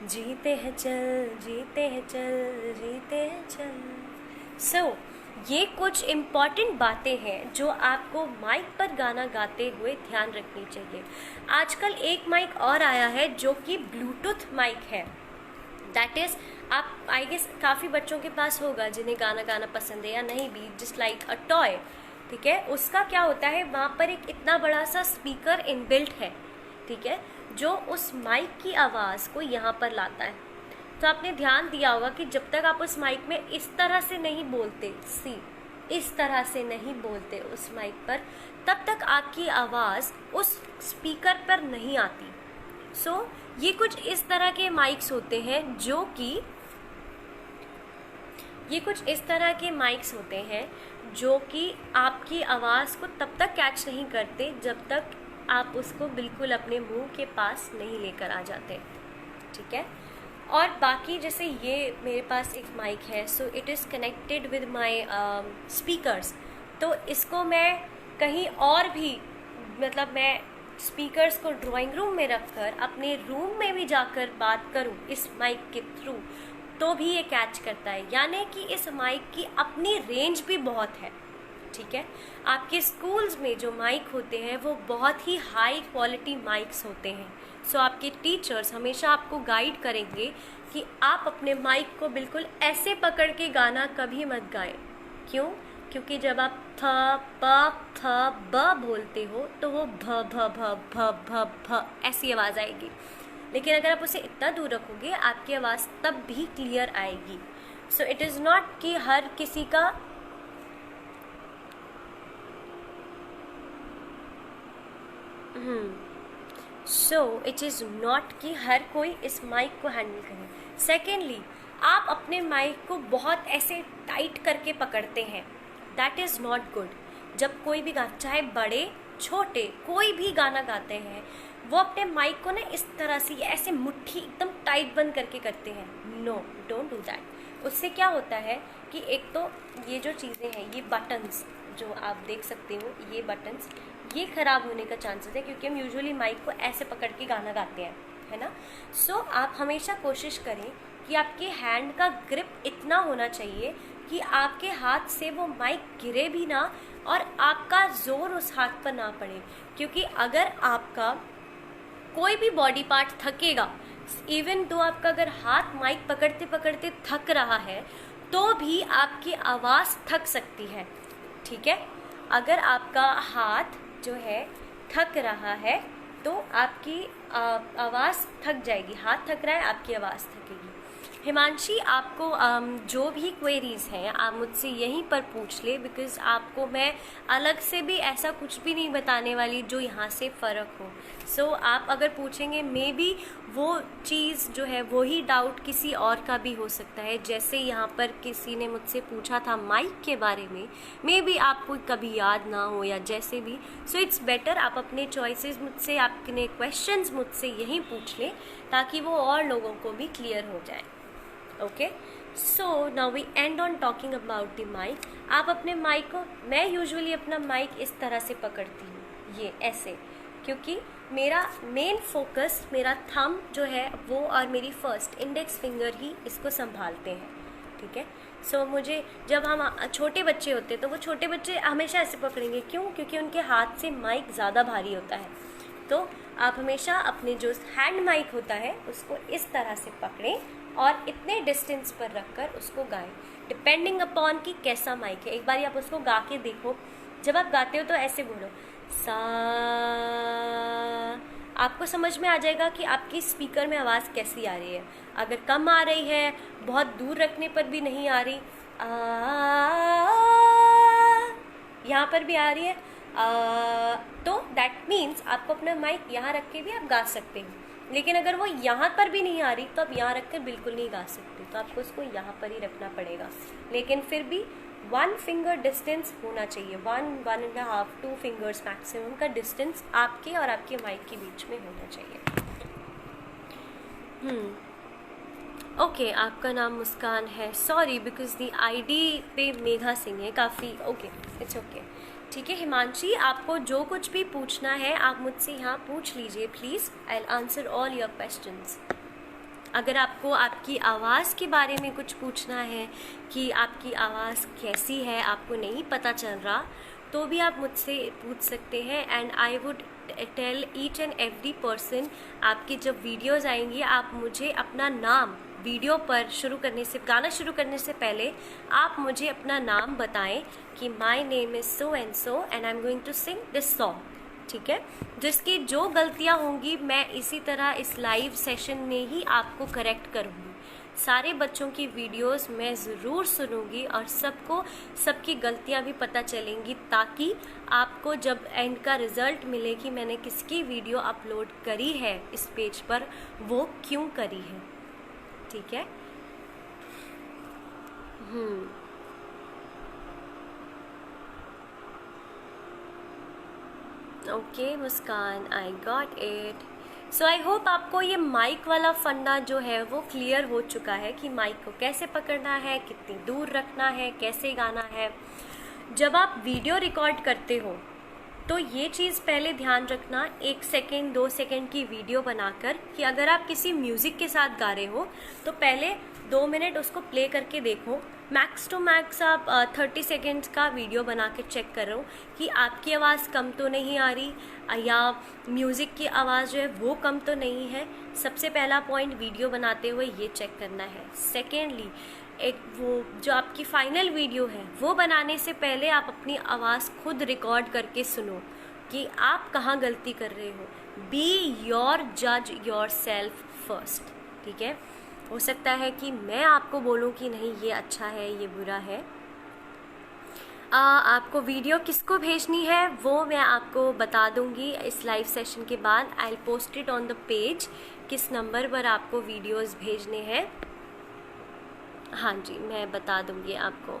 जीते हैं चल, जीते हैं चल, जीते हैं चल। सो ये कुछ इम्पॉर्टेंट बातें हैं जो आपको माइक पर गाना गाते हुए ध्यान रखनी चाहिए। आजकल एक माइक और आया है जो कि ब्लूटूथ माइक है, दैट इज़, आप आई गेस काफ़ी बच्चों के पास होगा जिन्हें गाना गाना पसंद है या नहीं भी, जस्ट लाइक अ टॉय, ठीक है। उसका क्या होता है, वहाँ पर एक इतना बड़ा सा स्पीकर इनबिल्ट है, ठीक है, जो उस माइक की आवाज़ को यहाँ पर लाता है। तो आपने ध्यान दिया होगा कि जब तक आप उस माइक में इस तरह से नहीं बोलते, इस तरह से नहीं बोलते उस माइक पर, तब तक आपकी आवाज़ उस स्पीकर पर नहीं आती। सो ये कुछ इस तरह के माइक्स होते हैं जो कि आपकी आवाज़ को तब तक कैच नहीं करते जब तक आप उसको बिल्कुल अपने मुंह के पास नहीं लेकर आ जाते, ठीक है। और बाकी जैसे ये मेरे पास एक माइक है, so it is connected with my speakers, तो इसको मैं कहीं और भी, मतलब मैं स्पीकर्स को ड्राइंग रूम में रखकर अपने रूम में भी जाकर बात करूं इस माइक के थ्रू तो भी ये कैच करता है। यानी कि इस माइक की अपनी रेंज भी बहुत है, ठीक है। आपके स्कूल्स में जो माइक होते हैं वो बहुत ही हाई क्वालिटी माइक्स होते हैं। सो आपके टीचर्स हमेशा आपको गाइड करेंगे कि आप अपने माइक को बिल्कुल ऐसे पकड़ के गाना कभी मत गाएं। क्यों? क्योंकि जब आप थ प थ ब बोलते हो तो वो भ भ भ भ भ भ ऐसी आवाज़ आएगी। लेकिन अगर आप उसे इतना दूर रखोगे आपकी आवाज़ तब भी क्लियर आएगी. सो इट इज़ नॉट कि हर किसी का सो इट इज़ नॉट कि हर कोई इस माइक को हैंडल करे. सेकेंडली, आप अपने माइक को बहुत ऐसे टाइट करके पकड़ते हैं. That is not good. जब कोई भी गाना, चाहे बड़े छोटे कोई भी गाना गाते हैं, वो अपने माइक को ना इस तरह से ऐसे मुट्ठी एकदम टाइट बंद करके करते हैं. No, don't do that. उससे क्या होता है कि एक तो ये जो चीज़ें हैं, ये बटन्स जो आप देख सकते हो, ये बटन्स, ये ख़राब होने का चांसेस है, क्योंकि हम यूजुअली माइक को ऐसे पकड़ के गाना गाते हैं, है ना. सो आप हमेशा कोशिश करें कि आपके हैंड का ग्रिप इतना होना चाहिए कि आपके हाथ से वो माइक गिरे भी ना और आपका ज़ोर उस हाथ पर ना पड़े. क्योंकि अगर आपका कोई भी बॉडी पार्ट थकेगा, इवन तो आपका अगर हाथ माइक पकड़ते पकड़ते थक रहा है, तो भी आपकी आवाज़ थक सकती है. ठीक है, अगर आपका हाथ जो है थक रहा है तो आपकी आवाज़ थक जाएगी. हाथ थक रहा है, आपकी आवाज़ थकेगी. हिमांशी, आपको जो भी क्वेरीज़ हैं आप मुझसे यहीं पर पूछ ले, बिकॉज़ आपको मैं अलग से भी ऐसा कुछ भी नहीं बताने वाली जो यहाँ से फ़र्क हो. सो आप अगर पूछेंगे, मे बी वो चीज़ जो है वही डाउट किसी और का भी हो सकता है. जैसे यहाँ पर किसी ने मुझसे पूछा था माइक के बारे में, मे बी आपको कभी याद ना हो या जैसे भी. सो इट्स बेटर आप अपने चॉइसेस मुझसे, आपने क्वेश्चंस मुझसे यहीं पूछ लें, ताकि वो और लोगों को भी क्लियर हो जाए. Okay, so now we end on talking about the mic. आप अपने माइक को, मैं यूजुअली अपना माइक इस तरह से पकड़ती हूँ, ये ऐसे, क्योंकि मेरा मेन फोकस, मेरा थंब जो है वो और मेरी फर्स्ट इंडेक्स फिंगर ही इसको संभालते हैं. ठीक है. सो मुझे, जब हम छोटे बच्चे होते हैं तो वो छोटे बच्चे हमेशा ऐसे पकड़ेंगे. क्यों? क्योंकि उनके हाथ से माइक ज़्यादा भारी होता है. तो आप हमेशा अपने जो हैंड माइक होता है उसको इस तरह से पकड़ें और इतने डिस्टेंस पर रखकर उसको गाएं, डिपेंडिंग अपॉन कि कैसा माइक है. एक बार आप उसको गा के देखो. जब आप गाते हो तो ऐसे बोलो सा, आपको समझ में आ जाएगा कि आपकी स्पीकर में आवाज़ कैसी आ रही है. अगर कम आ रही है, बहुत दूर रखने पर भी नहीं आ रही, यहाँ पर भी आ रही है, तो दैट मीन्स आपको अपना माइक यहाँ रख के भी आप गा सकते हैं. लेकिन अगर वो यहाँ पर भी नहीं आ रही तो आप यहाँ रख कर बिल्कुल नहीं गा सकते. तो आपको उसको यहाँ पर ही रखना पड़ेगा. लेकिन फिर भी 1 फिंगर डिस्टेंस होना चाहिए. 1.5 2 फिंगर्स मैक्सिमम का डिस्टेंस आपके और आपके माइक के बीच में होना चाहिए. ओके, आपका नाम मुस्कान है. सॉरी, बिकॉज दी आईडी पे मेघा सिंह है काफ़ी. Okay, it's okay. ठीक है हिमांशी, आपको जो कुछ भी पूछना है आप मुझसे यहाँ पूछ लीजिए please. I will answer all your questions. अगर आपको आपकी आवाज़ के बारे में कुछ पूछना है कि आपकी आवाज़ कैसी है, आपको नहीं पता चल रहा, तो भी आप मुझसे पूछ सकते हैं. And I would tell each and every person, आपकी जब वीडियोज़ आएंगी आप मुझे अपना नाम, वीडियो पर शुरू करने से, गाना शुरू करने से पहले आप मुझे अपना नाम बताएं कि my name is so and so and I am going to sing this song. ठीक है. जिसकी जो गलतियां होंगी मैं इसी तरह इस लाइव सेशन में ही आपको करेक्ट करूँगी. सारे बच्चों की वीडियोस मैं ज़रूर सुनूंगी और सबको सबकी गलतियां भी पता चलेंगी, ताकि आपको जब एंड का रिज़ल्ट मिले कि मैंने किसकी वीडियो अपलोड करी है इस पेज पर, वो क्यों करी है. ठीक है. Okay Muskan, I got it. So I hope आपको ये माइक वाला फंडा जो है वो क्लियर हो चुका है कि माइक को कैसे पकड़ना है, कितनी दूर रखना है, कैसे गाना है. जब आप वीडियो रिकॉर्ड करते हो तो ये चीज़ पहले ध्यान रखना, 1 सेकेंड 2 सेकेंड की वीडियो बनाकर, कि अगर आप किसी म्यूज़िक के साथ गा रहे हो तो पहले 2 मिनट उसको प्ले करके देखो. मैक्स टू मैक्स आप 30 सेकेंड्स का वीडियो बना के चेक कर रहे हो कि आपकी आवाज़ कम तो नहीं आ रही या म्यूज़िक की आवाज़ जो है वो कम तो नहीं है. सबसे पहला पॉइंट वीडियो बनाते हुए ये चेक करना है. सेकेंडली, एक वो जो आपकी फाइनल वीडियो है वो बनाने से पहले आप अपनी आवाज़ खुद रिकॉर्ड करके सुनो. कि आप कहाँ गलती कर रहे हो। बी योर जज योर सेल्फ फर्स्ट, ठीक है। हो सकता है कि मैं आपको बोलूँ कि नहीं ये अच्छा है ये बुरा है। आपको वीडियो किसको भेजनी है वो मैं आपको बता दूंगी इस लाइव सेशन के बाद। I will post it on the page, किस नंबर पर आपको वीडियोस भेजने हैं। हाँ जी, मैं बता दूंगी आपको।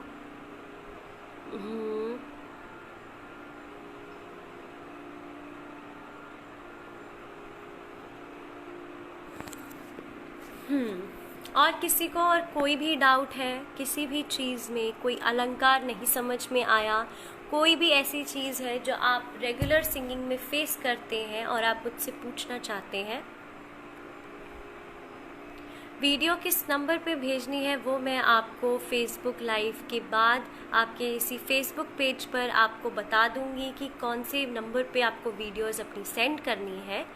और किसी को और कोई भी डाउट है किसी भी चीज़ में, कोई अलंकार नहीं समझ में आया, कोई भी ऐसी चीज़ है जो आप रेगुलर सिंगिंग में फेस करते हैं और आप मुझसे पूछना चाहते हैं, वीडियो किस नंबर पे भेजनी है वो मैं आपको फेसबुक लाइव के बाद आपके इसी फेसबुक पेज पर आपको बता दूंगी कि कौन से नंबर पे आपको वीडियोस अपनी सेंड करनी है।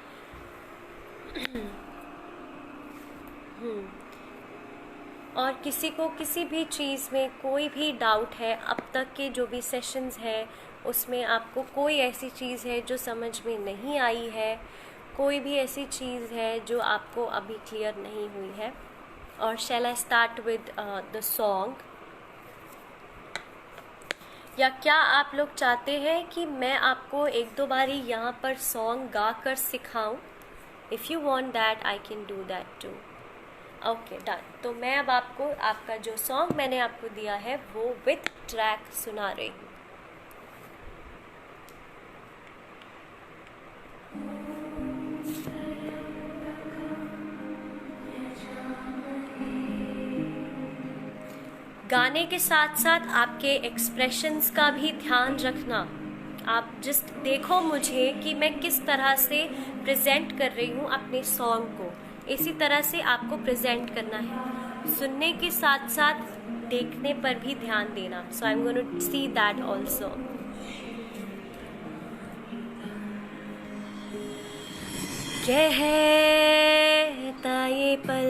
और किसी को किसी भी चीज़ में कोई भी डाउट है, अब तक के जो भी सेशंस हैं उसमें आपको कोई ऐसी चीज़ है जो समझ में नहीं आई है, कोई भी ऐसी चीज़ है जो आपको अभी क्लियर नहीं हुई है। और shall I start with the song, या क्या आप लोग चाहते हैं कि मैं आपको एक दो बारी यहाँ पर सॉन्ग गा कर सिखाऊँ? If you want that I can do that too. Okay done. तो मैं अब आपको आपका जो सॉन्ग मैंने आपको दिया है वो विथ ट्रैक सुना रही हूँ। गाने के साथ साथ आपके एक्सप्रेशंस का भी ध्यान रखना। आप जस्ट देखो मुझे कि मैं किस तरह से प्रेजेंट कर रही हूँ अपने सॉन्ग को, इसी तरह से आपको प्रेजेंट करना है। सुनने के साथ साथ देखने पर भी ध्यान देना। So I am going to see that also. कहता ये पल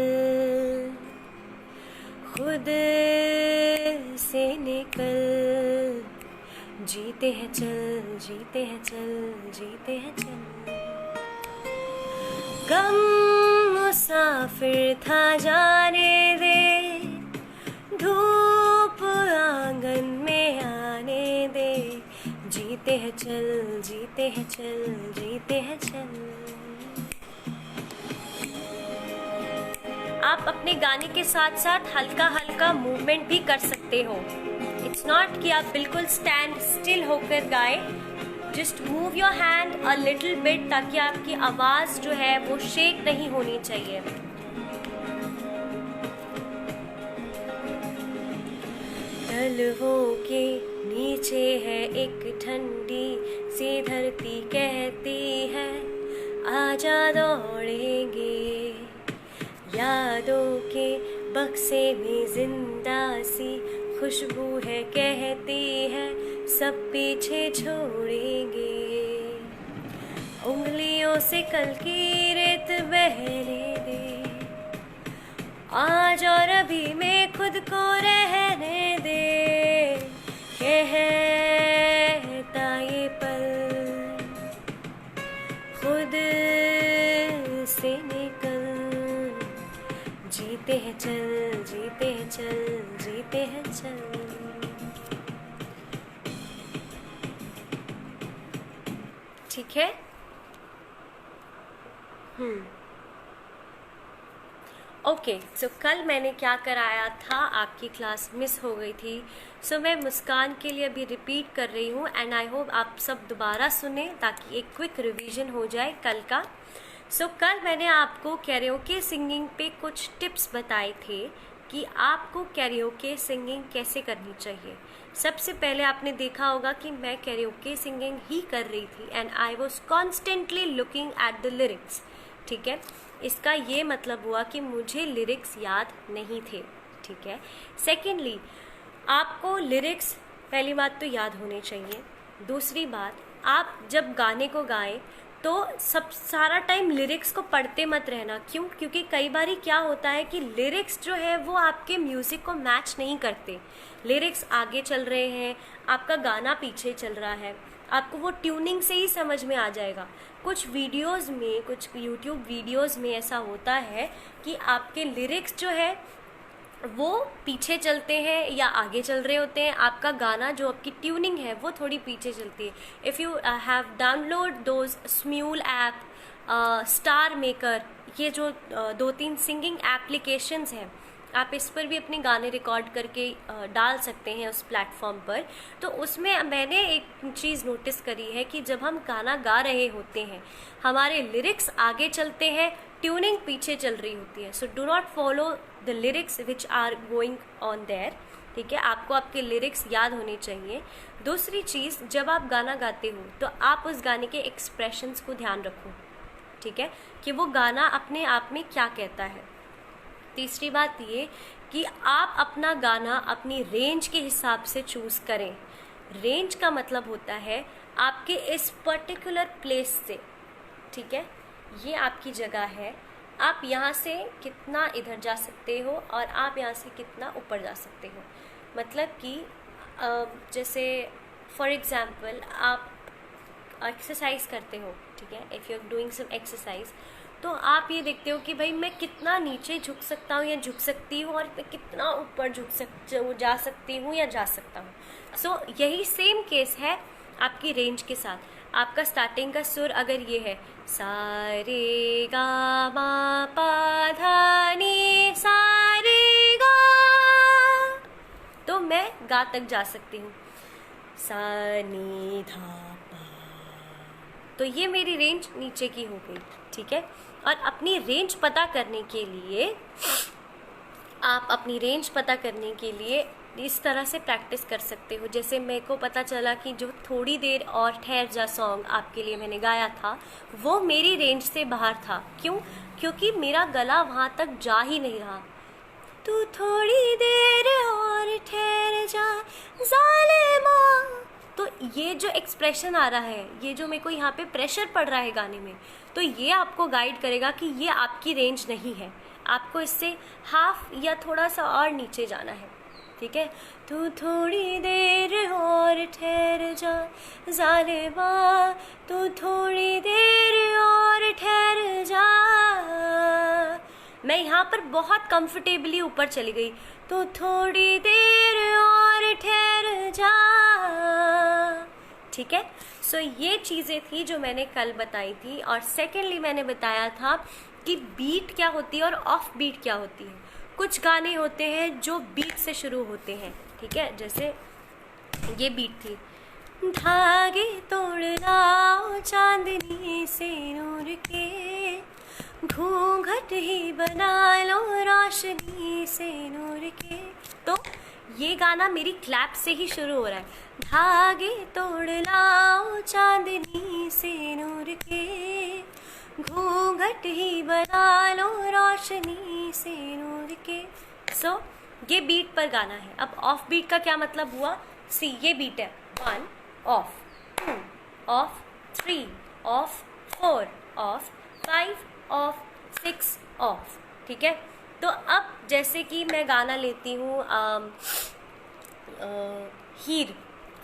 खुद से निकल, जीते हैं चल जीते हैं चल जीते हैं चल। गम मुसाफिर था जाने दे, धूप आंगन में आने दे, जीते हैं चल जीते हैं चल जीते हैं चल। आप अपने गाने के साथ साथ हल्का हल्का मूवमेंट भी कर सकते हो। इट्स नॉट कि आप बिल्कुल स्टैंड स्टिल होकर गाए, just move your hand a little bit ताकि आपकी आवाज़ जो है वो शेक नहीं होनी चाहिए। तलवों के नीचे है एक ठंडी सी धरती, कहती है आजा दौड़ेंगे, यादों के बक्से में जिंदा सी खुशबू है, कहती है सब पीछे छोड़ेंगे। उंगलियों से कल की रेत बहने दे, आज और अभी में खुद को रहने दे। कहता ये पल खुद से निकल, जीते हैं चल जीते हैं चल जीते हैं चल। ठीक है। ओके, सो कल मैंने क्या कराया था, आपकी क्लास मिस हो गई थी, सो मैं मुस्कान के लिए अभी रिपीट कर रही हूँ एंड आई होप आप सब दोबारा सुने ताकि एक क्विक रिवीजन हो जाए कल का। सो कल मैंने आपको कैरियोके सिंगिंग पे कुछ टिप्स बताए थे कि आपको कैरियोके सिंगिंग कैसे करनी चाहिए। सबसे पहले आपने देखा होगा कि मैं कैरियोके सिंगिंग ही कर रही थी and I was constantly looking at the lyrics. ठीक है, इसका ये मतलब हुआ कि मुझे लिरिक्स याद नहीं थे। ठीक है। सेकेंडली, आपको लिरिक्स पहली बात तो याद होने चाहिए। दूसरी बात, आप जब गाने को गाएं तो सब सारा टाइम लिरिक्स को पढ़ते मत रहना। क्यों? क्योंकि कई बारी क्या होता है कि लिरिक्स जो है वो आपके म्यूज़िक को मैच नहीं करते। लिरिक्स आगे चल रहे हैं, आपका गाना पीछे चल रहा है, आपको वो ट्यूनिंग से ही समझ में आ जाएगा। कुछ वीडियोस में, कुछ यूट्यूब वीडियोस में ऐसा होता है कि आपके लिरिक्स जो है वो पीछे चलते हैं या आगे चल रहे होते हैं, आपका गाना जो आपकी ट्यूनिंग है वो थोड़ी पीछे चलती है। If you have download those Smule app, star maker, ये जो 2-3 सिंगिंग एप्लीकेशंस हैं, आप इस पर भी अपने गाने रिकॉर्ड करके डाल सकते हैं उस प्लेटफॉर्म पर। तो उसमें मैंने एक चीज़ नोटिस करी है कि जब हम गाना गा रहे होते हैं, हमारे लिरिक्स आगे चलते हैं, ट्यूनिंग पीछे चल रही होती है। So do not follow the lyrics which are going on there, ठीक है। आपको आपके लिरिक्स याद होने चाहिए। दूसरी चीज़, जब आप गाना गाते हो तो आप उस गाने के एक्सप्रेशंस को ध्यान रखो, ठीक है, कि वो गाना अपने आप में क्या कहता है। तीसरी बात ये कि आप अपना गाना अपनी रेंज के हिसाब से चूज़ करें। रेंज का मतलब होता है आपके इस पर्टिकुलर प्लेस से, ठीक है, ये आपकी जगह है, आप यहाँ से कितना इधर जा सकते हो और आप यहाँ से कितना ऊपर जा सकते हो। मतलब कि जैसे फॉर एग्ज़ाम्पल आप एक्सरसाइज करते हो, ठीक है, if you are doing some exercise, तो आप ये देखते हो कि भाई मैं कितना नीचे झुक सकता हूँ या झुक सकती हूँ और मैं कितना ऊपर जा सकती हूँ या जा सकता हूँ। सो यही सेम केस है आपकी रेंज के साथ। आपका स्टार्टिंग का सुर अगर ये है सा रे गा मा पा धा नी सा रे गा, तो मैं गा तक जा सकती हूँ सा नी धा पा, तो ये मेरी रेंज नीचे की हो गई, ठीक है। और अपनी रेंज पता करने के लिए, आप अपनी रेंज पता करने के लिए इस तरह से प्रैक्टिस कर सकते हो। जैसे मेरे को पता चला कि जो थोड़ी देर और ठहर जा सॉन्ग आपके लिए मैंने गाया था वो मेरी रेंज से बाहर था। क्यों? क्योंकि मेरा गला वहाँ तक जा ही नहीं रहा। तू थोड़ी देर और ठहर जा ज़ालिमा, तो ये जो एक्सप्रेशन आ रहा है, ये जो मेरे को यहाँ पे प्रेशर पड़ रहा है गाने में, तो ये आपको गाइड करेगा कि ये आपकी रेंज नहीं है, आपको इससे हाफ या थोड़ा सा और नीचे जाना है, ठीक है। तू थोड़ी देर और ठहर जा ज़ालिमा, तू थोड़ी देर और ठहर जा, मैं यहाँ पर बहुत कंफर्टेबली ऊपर चली गई, तो थोड़ी देर और ठहर जा, ठीक है। सो ये चीज़ें थी जो मैंने कल बताई थी। और सेकेंडली मैंने बताया था कि बीट क्या होती है और ऑफ बीट क्या होती है। कुछ गाने होते हैं जो बीट से शुरू होते हैं, ठीक है, जैसे ये बीट थी, धागे तोड़ लाओ चांदनी से नूर के, घूंघट ही बना लो रोशनी से नूर के। तो ये गाना मेरी क्लैप से ही शुरू हो रहा है, धागे तोड़ लाओ चांदनी से नूर के, घूंघट ही बना लो रोशनी से नूर के। सो ये बीट पर गाना है। अब ऑफ बीट का क्या मतलब हुआ? सी, ये बीट है 1 of, 2 of, 3 of, 4 of, 5 of, 6 of, ठीक है। तो अब जैसे कि मैं गाना लेती हूँ हीर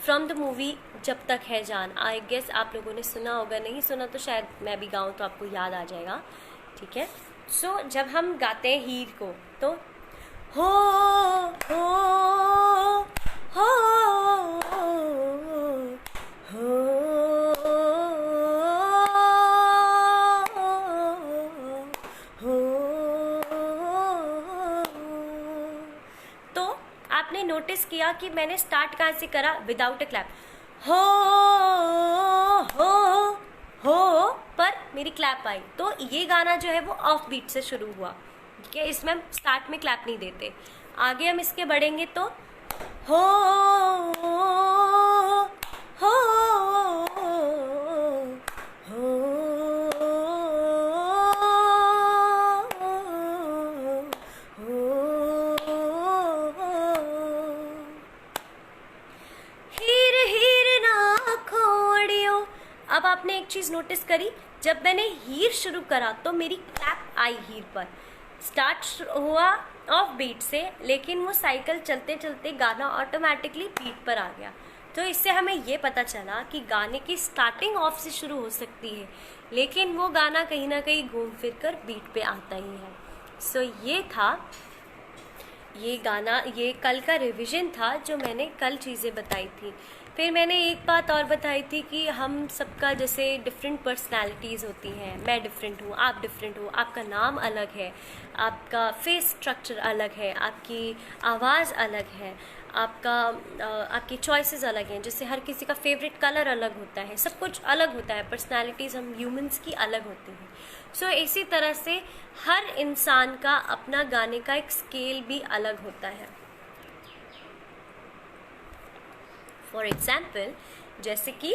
फ्रॉम द मूवी जब तक है जान, आई गेस आप लोगों ने सुना होगा, नहीं सुना तो शायद मैं भी गाऊँ तो आपको याद आ जाएगा, ठीक है। सो जब हम गाते हैं हीर को तो हो हो हो हो आपने नोटिस किया कि मैंने स्टार्ट कहाँ से करा? Without a clap. हो पर मेरी क्लैप आई, तो ये गाना जो है वो ऑफ बीट से शुरू हुआ, ठीक है। इसमें हम स्टार्ट में क्लैप नहीं देते। आगे हम इसके बढ़ेंगे तो हो हो अब आपने एक चीज़ नोटिस करी, जब मैंने हीर शुरू करा तो मेरी क्लैप आई हीर पर। स्टार्ट हुआ ऑफ बीट से, लेकिन वो साइकिल चलते चलते गाना ऑटोमेटिकली बीट पर आ गया। तो इससे हमें ये पता चला कि गाने की स्टार्टिंग ऑफ से शुरू हो सकती है, लेकिन वो गाना कहीं ना कहीं घूम फिर कर बीट पे आता ही है। सो ये था ये गाना, ये कल का रिवीजन था जो मैंने कल चीज़ें बताई थी। फिर मैंने एक बात और बताई थी कि हम सबका जैसे डिफरेंट पर्सनालिटीज़ होती हैं। मैं डिफरेंट हूँ, आप डिफरेंट हो, आपका नाम अलग है, आपका फेस स्ट्रक्चर अलग है, आपकी आवाज़ अलग है, आपकी चॉइसेस अलग हैं। जैसे हर किसी का फेवरेट कलर अलग होता है, सब कुछ अलग होता है, पर्सनालिटीज़ हम ह्यूमंस की अलग होती हैं। सो इसी तरह से हर इंसान का अपना गाने का एक स्केल भी अलग होता है। फॉर एग्जाम्पल, जैसे कि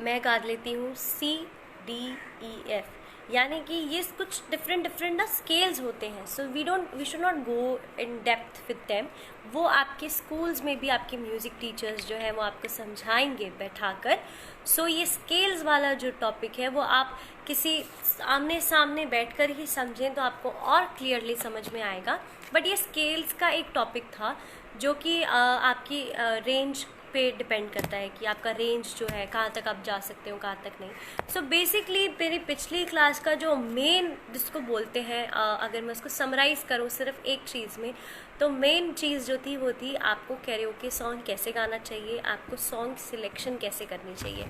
मैं गा लेती हूँ C-D-E-F, यानी कि ये कुछ डिफरेंट ना स्केल्स होते हैं। So we should not go in depth with them. वो आपके स्कूल्स में भी आपके म्यूज़िक टीचर्स जो है वो आपको समझाएंगे बैठाकर। सो ये स्केल्स वाला जो टॉपिक है वो आप किसी आमने सामने बैठकर ही समझें तो आपको और क्लियरली समझ में आएगा। बट ये स्केल्स का एक टॉपिक था जो कि आपकी रेंज पे डिपेंड करता है कि आपका रेंज जो है कहाँ तक आप जा सकते हो, कहाँ तक नहीं। सो बेसिकली मेरी पिछली क्लास का जो मेन जिसको बोलते हैं, अगर मैं उसको समराइज़ करूँ सिर्फ एक चीज़ में, तो मेन चीज़ जो थी वो थी आपको कैरियोके सॉन्ग कैसे गाना चाहिए, आपको सॉन्ग सिलेक्शन कैसे करनी चाहिए।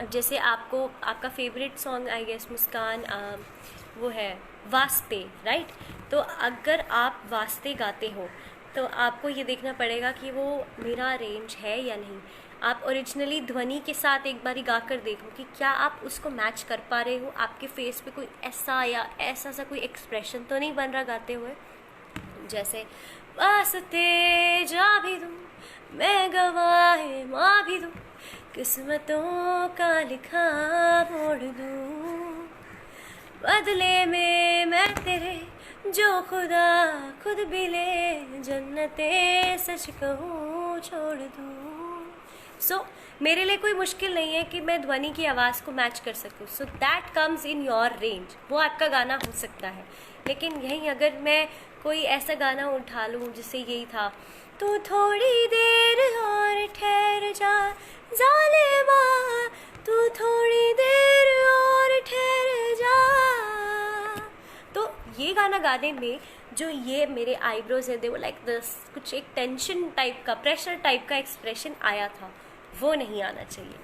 अब जैसे आपको आपका फेवरेट सॉन्ग आई गेस मुस्कान वो है वास्ते, राइट। तो अगर आप वास्ते गाते हो तो आपको ये देखना पड़ेगा कि वो मेरा रेंज है या नहीं। आप ओरिजिनली ध्वनि के साथ एक बारी गा कर देखो कि क्या आप उसको मैच कर पा रहे हो, आपके फेस पे कोई ऐसा सा कोई एक्सप्रेशन तो नहीं बन रहा गाते हुए। जैसे वास्ते जा भी दूँ मैं गवाह माँ भी दूँ, किस्मतों का लिखा मोड़ दूँ, बदले में मैं तेरे जो खुदा खुद भी ले, जन्नते सच कहूँ छोड़ दूँ। सो मेरे लिए कोई मुश्किल नहीं है कि मैं ध्वनि की आवाज़ को मैच कर सकूँ। So that comes in your range, वो आपका गाना हो सकता है। लेकिन यहीं अगर मैं कोई ऐसा गाना उठा लूँ जैसे यही था, तू थोड़ी देर और ठहर जा ज़ालिमा, तू थोड़ी देर और ठहर जा, तो ये गाना गाने में जो ये मेरे आईब्रोज है, वो लाइक दिस, कुछ एक टेंशन टाइप का, प्रेशर टाइप का एक्सप्रेशन आया था, वो नहीं आना चाहिए।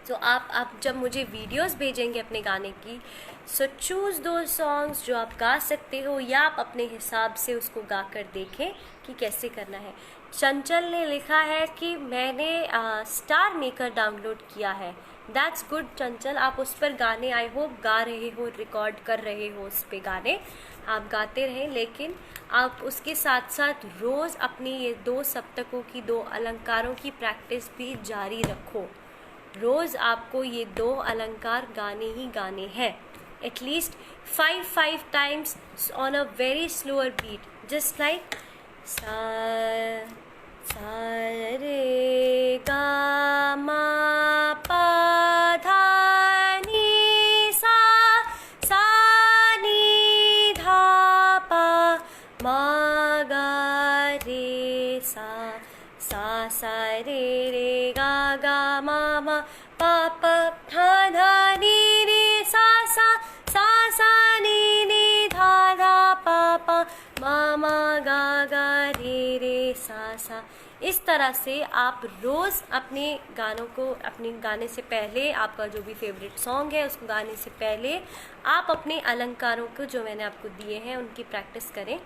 तो आप जब मुझे वीडियोस भेजेंगे अपने गाने की, सो चूज़ दो सॉन्ग्स जो आप गा सकते हो, या आप अपने हिसाब से उसको गा कर देखें कि कैसे करना है। चंचल ने लिखा है कि मैंने स्टार मेकर डाउनलोड किया है। दैट्स गुड चंचल, आप उस पर गाने आई होप गा रहे हो, रिकॉर्ड कर रहे हो उस पर गाने, आप गाते रहें। लेकिन आप उसके साथ साथ रोज़ अपनी ये 2 सप्तकों की 2 अलंकारों की प्रैक्टिस भी जारी रखो। रोज़ आपको ये 2 अलंकार गाने ही गाने हैं, at least 5 times on a very slower beat, just like सा रे गा मा पा धा नी सा नी धा पा मा गा रे सा रे गा मा पा धा नी रे सा नी धा पा मा गा रे सा। इस तरह से आप रोज़ अपने गानों को, अपने गाने से पहले, आपका जो भी फेवरेट सॉन्ग है उसको गाने से पहले आप अपने अलंकारों को जो मैंने आपको दिए हैं उनकी प्रैक्टिस करें।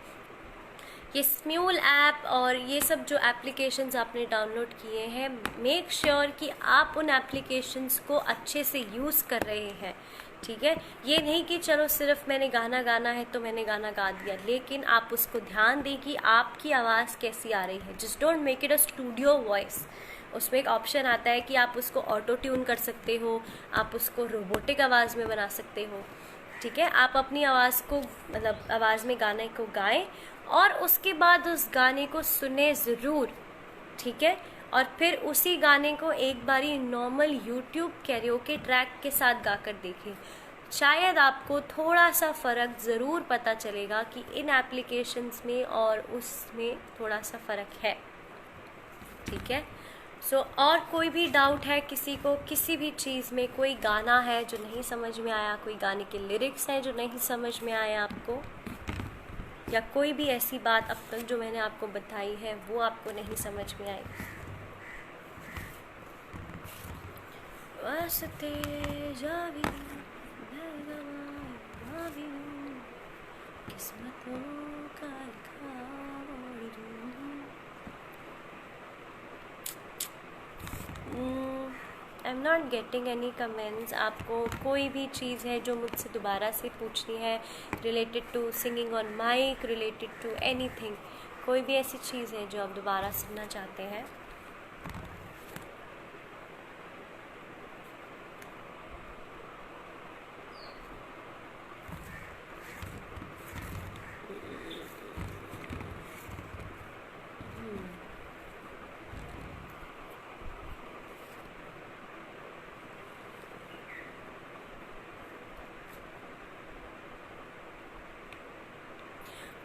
ये स्म्यूल ऐप और ये सब जो एप्लीकेशंस आपने डाउनलोड किए हैं, मेक श्योर कि आप उन एप्लीकेशंस को अच्छे से यूज़ कर रहे हैं, ठीक है। ये नहीं कि चलो सिर्फ मैंने गाना है तो मैंने गाना गा दिया, लेकिन आप उसको ध्यान दें कि आपकी आवाज़ कैसी आ रही है। Just don't make it a studio voice. उसमें एक ऑप्शन आता है कि आप उसको ऑटो ट्यून कर सकते हो, आप उसको रोबोटिक आवाज़ में बना सकते हो, ठीक है। आप अपनी आवाज़ को, मतलब आवाज़ में गाने को गाएं और उसके बाद उस गाने को सुने ज़रूर, ठीक है। और फिर उसी गाने को एक बारी नॉर्मल यूट्यूब कैरियोके ट्रैक के साथ गाकर देखें। शायद आपको थोड़ा सा फ़र्क ज़रूर पता चलेगा कि इन एप्लीकेशंस में और उसमें थोड़ा सा फ़र्क है, ठीक है। और कोई भी डाउट है किसी को किसी भी चीज़ में, कोई गाना है जो नहीं समझ में आया, कोई गाने के लिरिक्स हैं जो नहीं समझ में आया आपको, या कोई भी ऐसी बात अब तक जो मैंने आपको बताई है वो आपको नहीं समझ में आई, वास्ते जावी किस्मतों का लिखा I am not getting any comments. आपको कोई भी चीज़ है जो मुझसे दोबारा से पूछनी है related to singing on mic, related to anything, कोई भी ऐसी चीज़ है जो आप दोबारा सुनना चाहते हैं?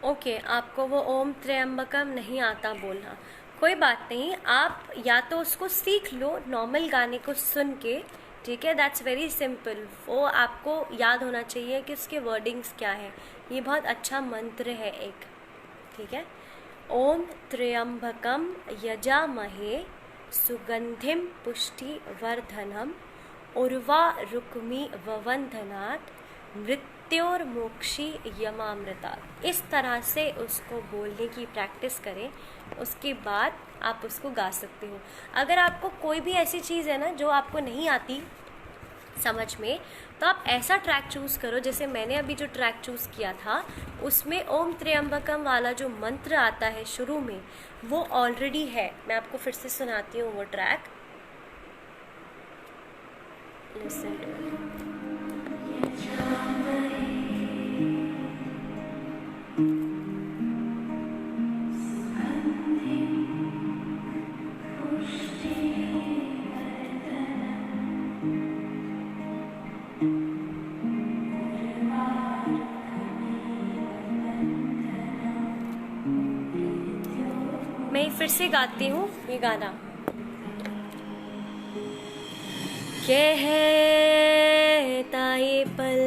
ओके, आपको वो ओम त्र्यंबकम नहीं आता बोलना, कोई बात नहीं, आप या तो उसको सीख लो नॉर्मल गाने को सुन के, ठीक है, दैट्स वेरी सिंपल। वो आपको याद होना चाहिए कि उसके वर्डिंग्स क्या है। ये बहुत अच्छा मंत्र है एक, ठीक है। ओम त्र्यंबकम यजामहे सुगंधिम पुष्टि वर्धनम उर्वारुकमी ववंधनात् मृत्योर्मोक्षी यमामृता। इस तरह से उसको बोलने की प्रैक्टिस करें, उसके बाद आप उसको गा सकते हो। अगर आपको कोई भी ऐसी चीज़ है ना जो आपको नहीं आती समझ में, तो आप ऐसा ट्रैक चूज़ करो, जैसे मैंने अभी जो ट्रैक चूज़ किया था उसमें ओम त्र्यंबकम वाला जो मंत्र आता है शुरू में वो ऑलरेडी है। मैं आपको फिर से सुनाती हूँ वो ट्रैक, लिसन टू इट। मैं फिर से गाती हूँ ये गाना। कहता ये पल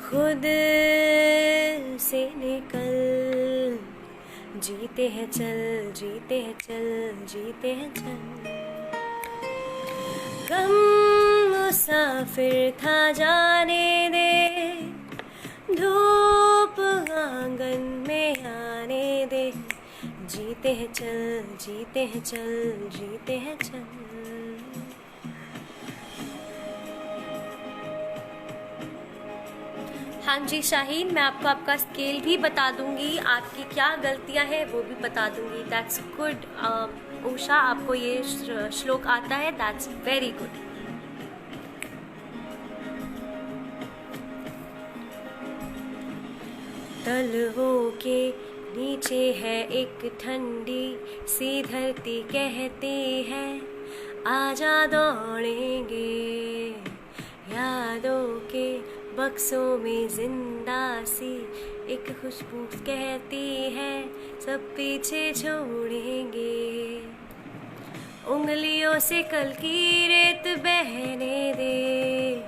खुद से निकल, जीते हैं चल, जीते हैं चल, जीते हैं चल। कम मुसाफिर था जाने दे, धूप आंगन में आने दे, जीते हैं चल, जीते हैं चल, जीते हैं चल। हाँ जी शाहीन, मैं आपको आपका स्केल भी बता दूंगी, आपकी क्या गलतियां हैं वो भी बता दूंगी। दैट्स गुड उषा, आपको ये श्लोक आता है, दैट्स वेरी गुड। तलवों के नीचे है एक ठंडी सी धरती, कहती है आजा दौड़ेंगे, यादों के बक्सों में जिंदा सी एक खुशबू कहती है सब पीछे छोड़ेंगे, उंगलियों से कल की रेत बहने दे,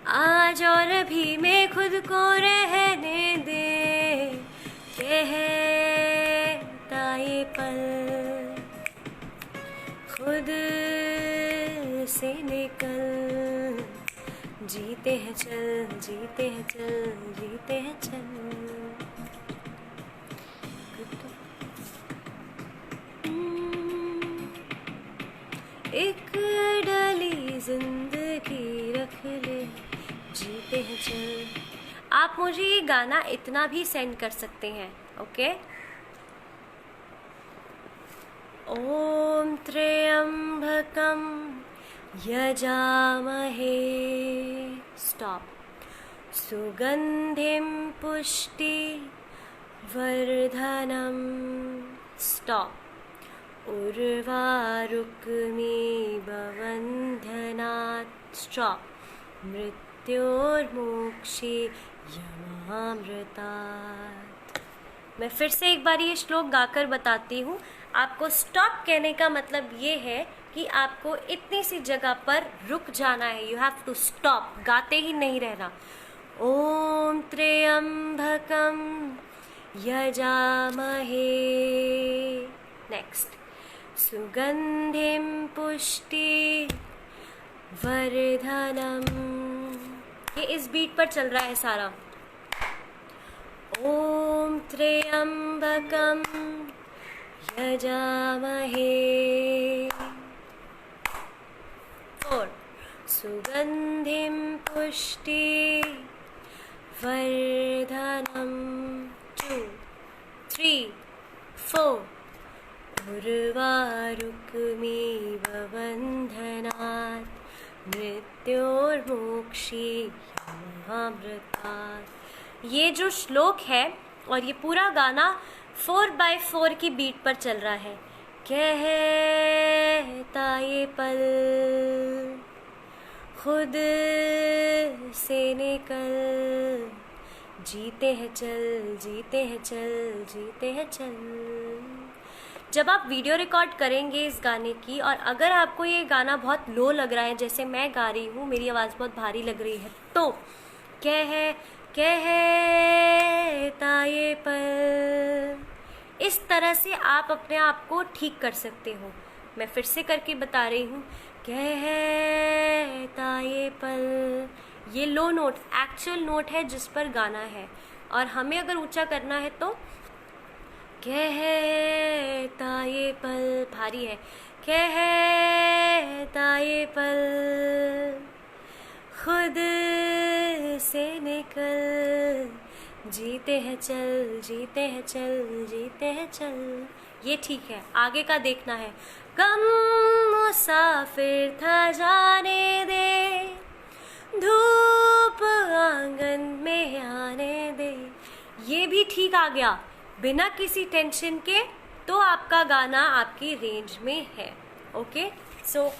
आज और अभी में खुद को रहने दे, कहता ये पल खुद से निकल, जीते हैं चल, जीते हैं चल, जीते हैं चल। एक डली जिंदगी रख ले, जीते हैं चल। आप मुझे ये गाना इतना भी सेंड कर सकते हैं, ओके। ओम त्र्यंबकम यजामहे, स्टॉप, सुगंधिम पुष्टि वर्धनम, स्टॉप, उर्वारुकमी बवंधनात्, स्टॉप, मृत्योर्मोक्षे यमामृतात्। मैं फिर से एक बार ये श्लोक गाकर बताती हूँ, आपको स्टॉप कहने का मतलब ये है कि आपको इतनी सी जगह पर रुक जाना है. यू हैव टू स्टॉप, गाते ही नहीं रहना. ओम त्र्यंबकम यजामहे. नेक्स्ट, सुगंधिम पुष्टि वर्धनम. ये इस बीट पर चल रहा है सारा. ओम त्र्यंबकम यजामहे. 4, सुगंधिम पुष्टि वर्धनम. 2, 3, 4, उर्वारुकमिव बन्धनात् मृत्योर्मोक्षीयमामृतात्. ये जो श्लोक है और ये पूरा गाना 4/4 की बीट पर चल रहा है. कहता ये पल खुद से निकल, जीते हैं चल, जीते हैं चल, जीते हैं चल. जब आप वीडियो रिकॉर्ड करेंगे इस गाने की और अगर आपको ये गाना बहुत लो लग रहा है, जैसे मैं गा रही हूँ, मेरी आवाज़ बहुत भारी लग रही है, तो कहता ये पल, इस तरह से आप अपने आप को ठीक कर सकते हो. मैं फिर से करके बता रही हूँ. कहता ये पल, ये लो नोट एक्चुअल नोट है जिस पर गाना है, और हमें अगर ऊंचा करना है तो कहता ये पल भारी है. कहता ये पल खुद से निकल, जीते हैं चल, जीते हैं चल, जीते हैं चल. ये ठीक है. आगे का देखना है. गम मुसाफिर था जाने दे, धूप आंगन में आने दे. ये भी ठीक आ गया बिना किसी टेंशन के. तो आपका गाना आपकी रेंज में है. ओके, सो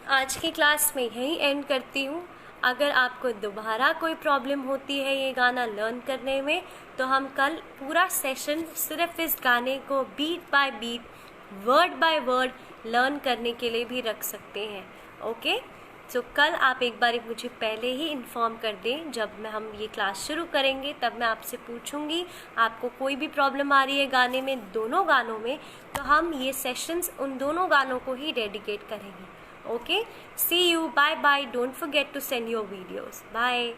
आज की क्लास में यही एंड करती हूँ. अगर आपको दोबारा कोई प्रॉब्लम होती है ये गाना लर्न करने में, तो हम कल पूरा सेशन सिर्फ इस गाने को beat by beat, word by word learn करने के लिए भी रख सकते हैं. ओके, सो कल आप एक बार मुझे पहले ही इन्फॉर्म कर दें. जब हम ये क्लास शुरू करेंगे तब मैं आपसे पूछूंगी आपको कोई भी प्रॉब्लम आ रही है गाने में, दोनों गानों में, तो हम ये सेशंस उन दोनों गानों को ही डेडिकेट करेंगे. Okay, see you, bye bye. Don't forget to send your videos. Bye.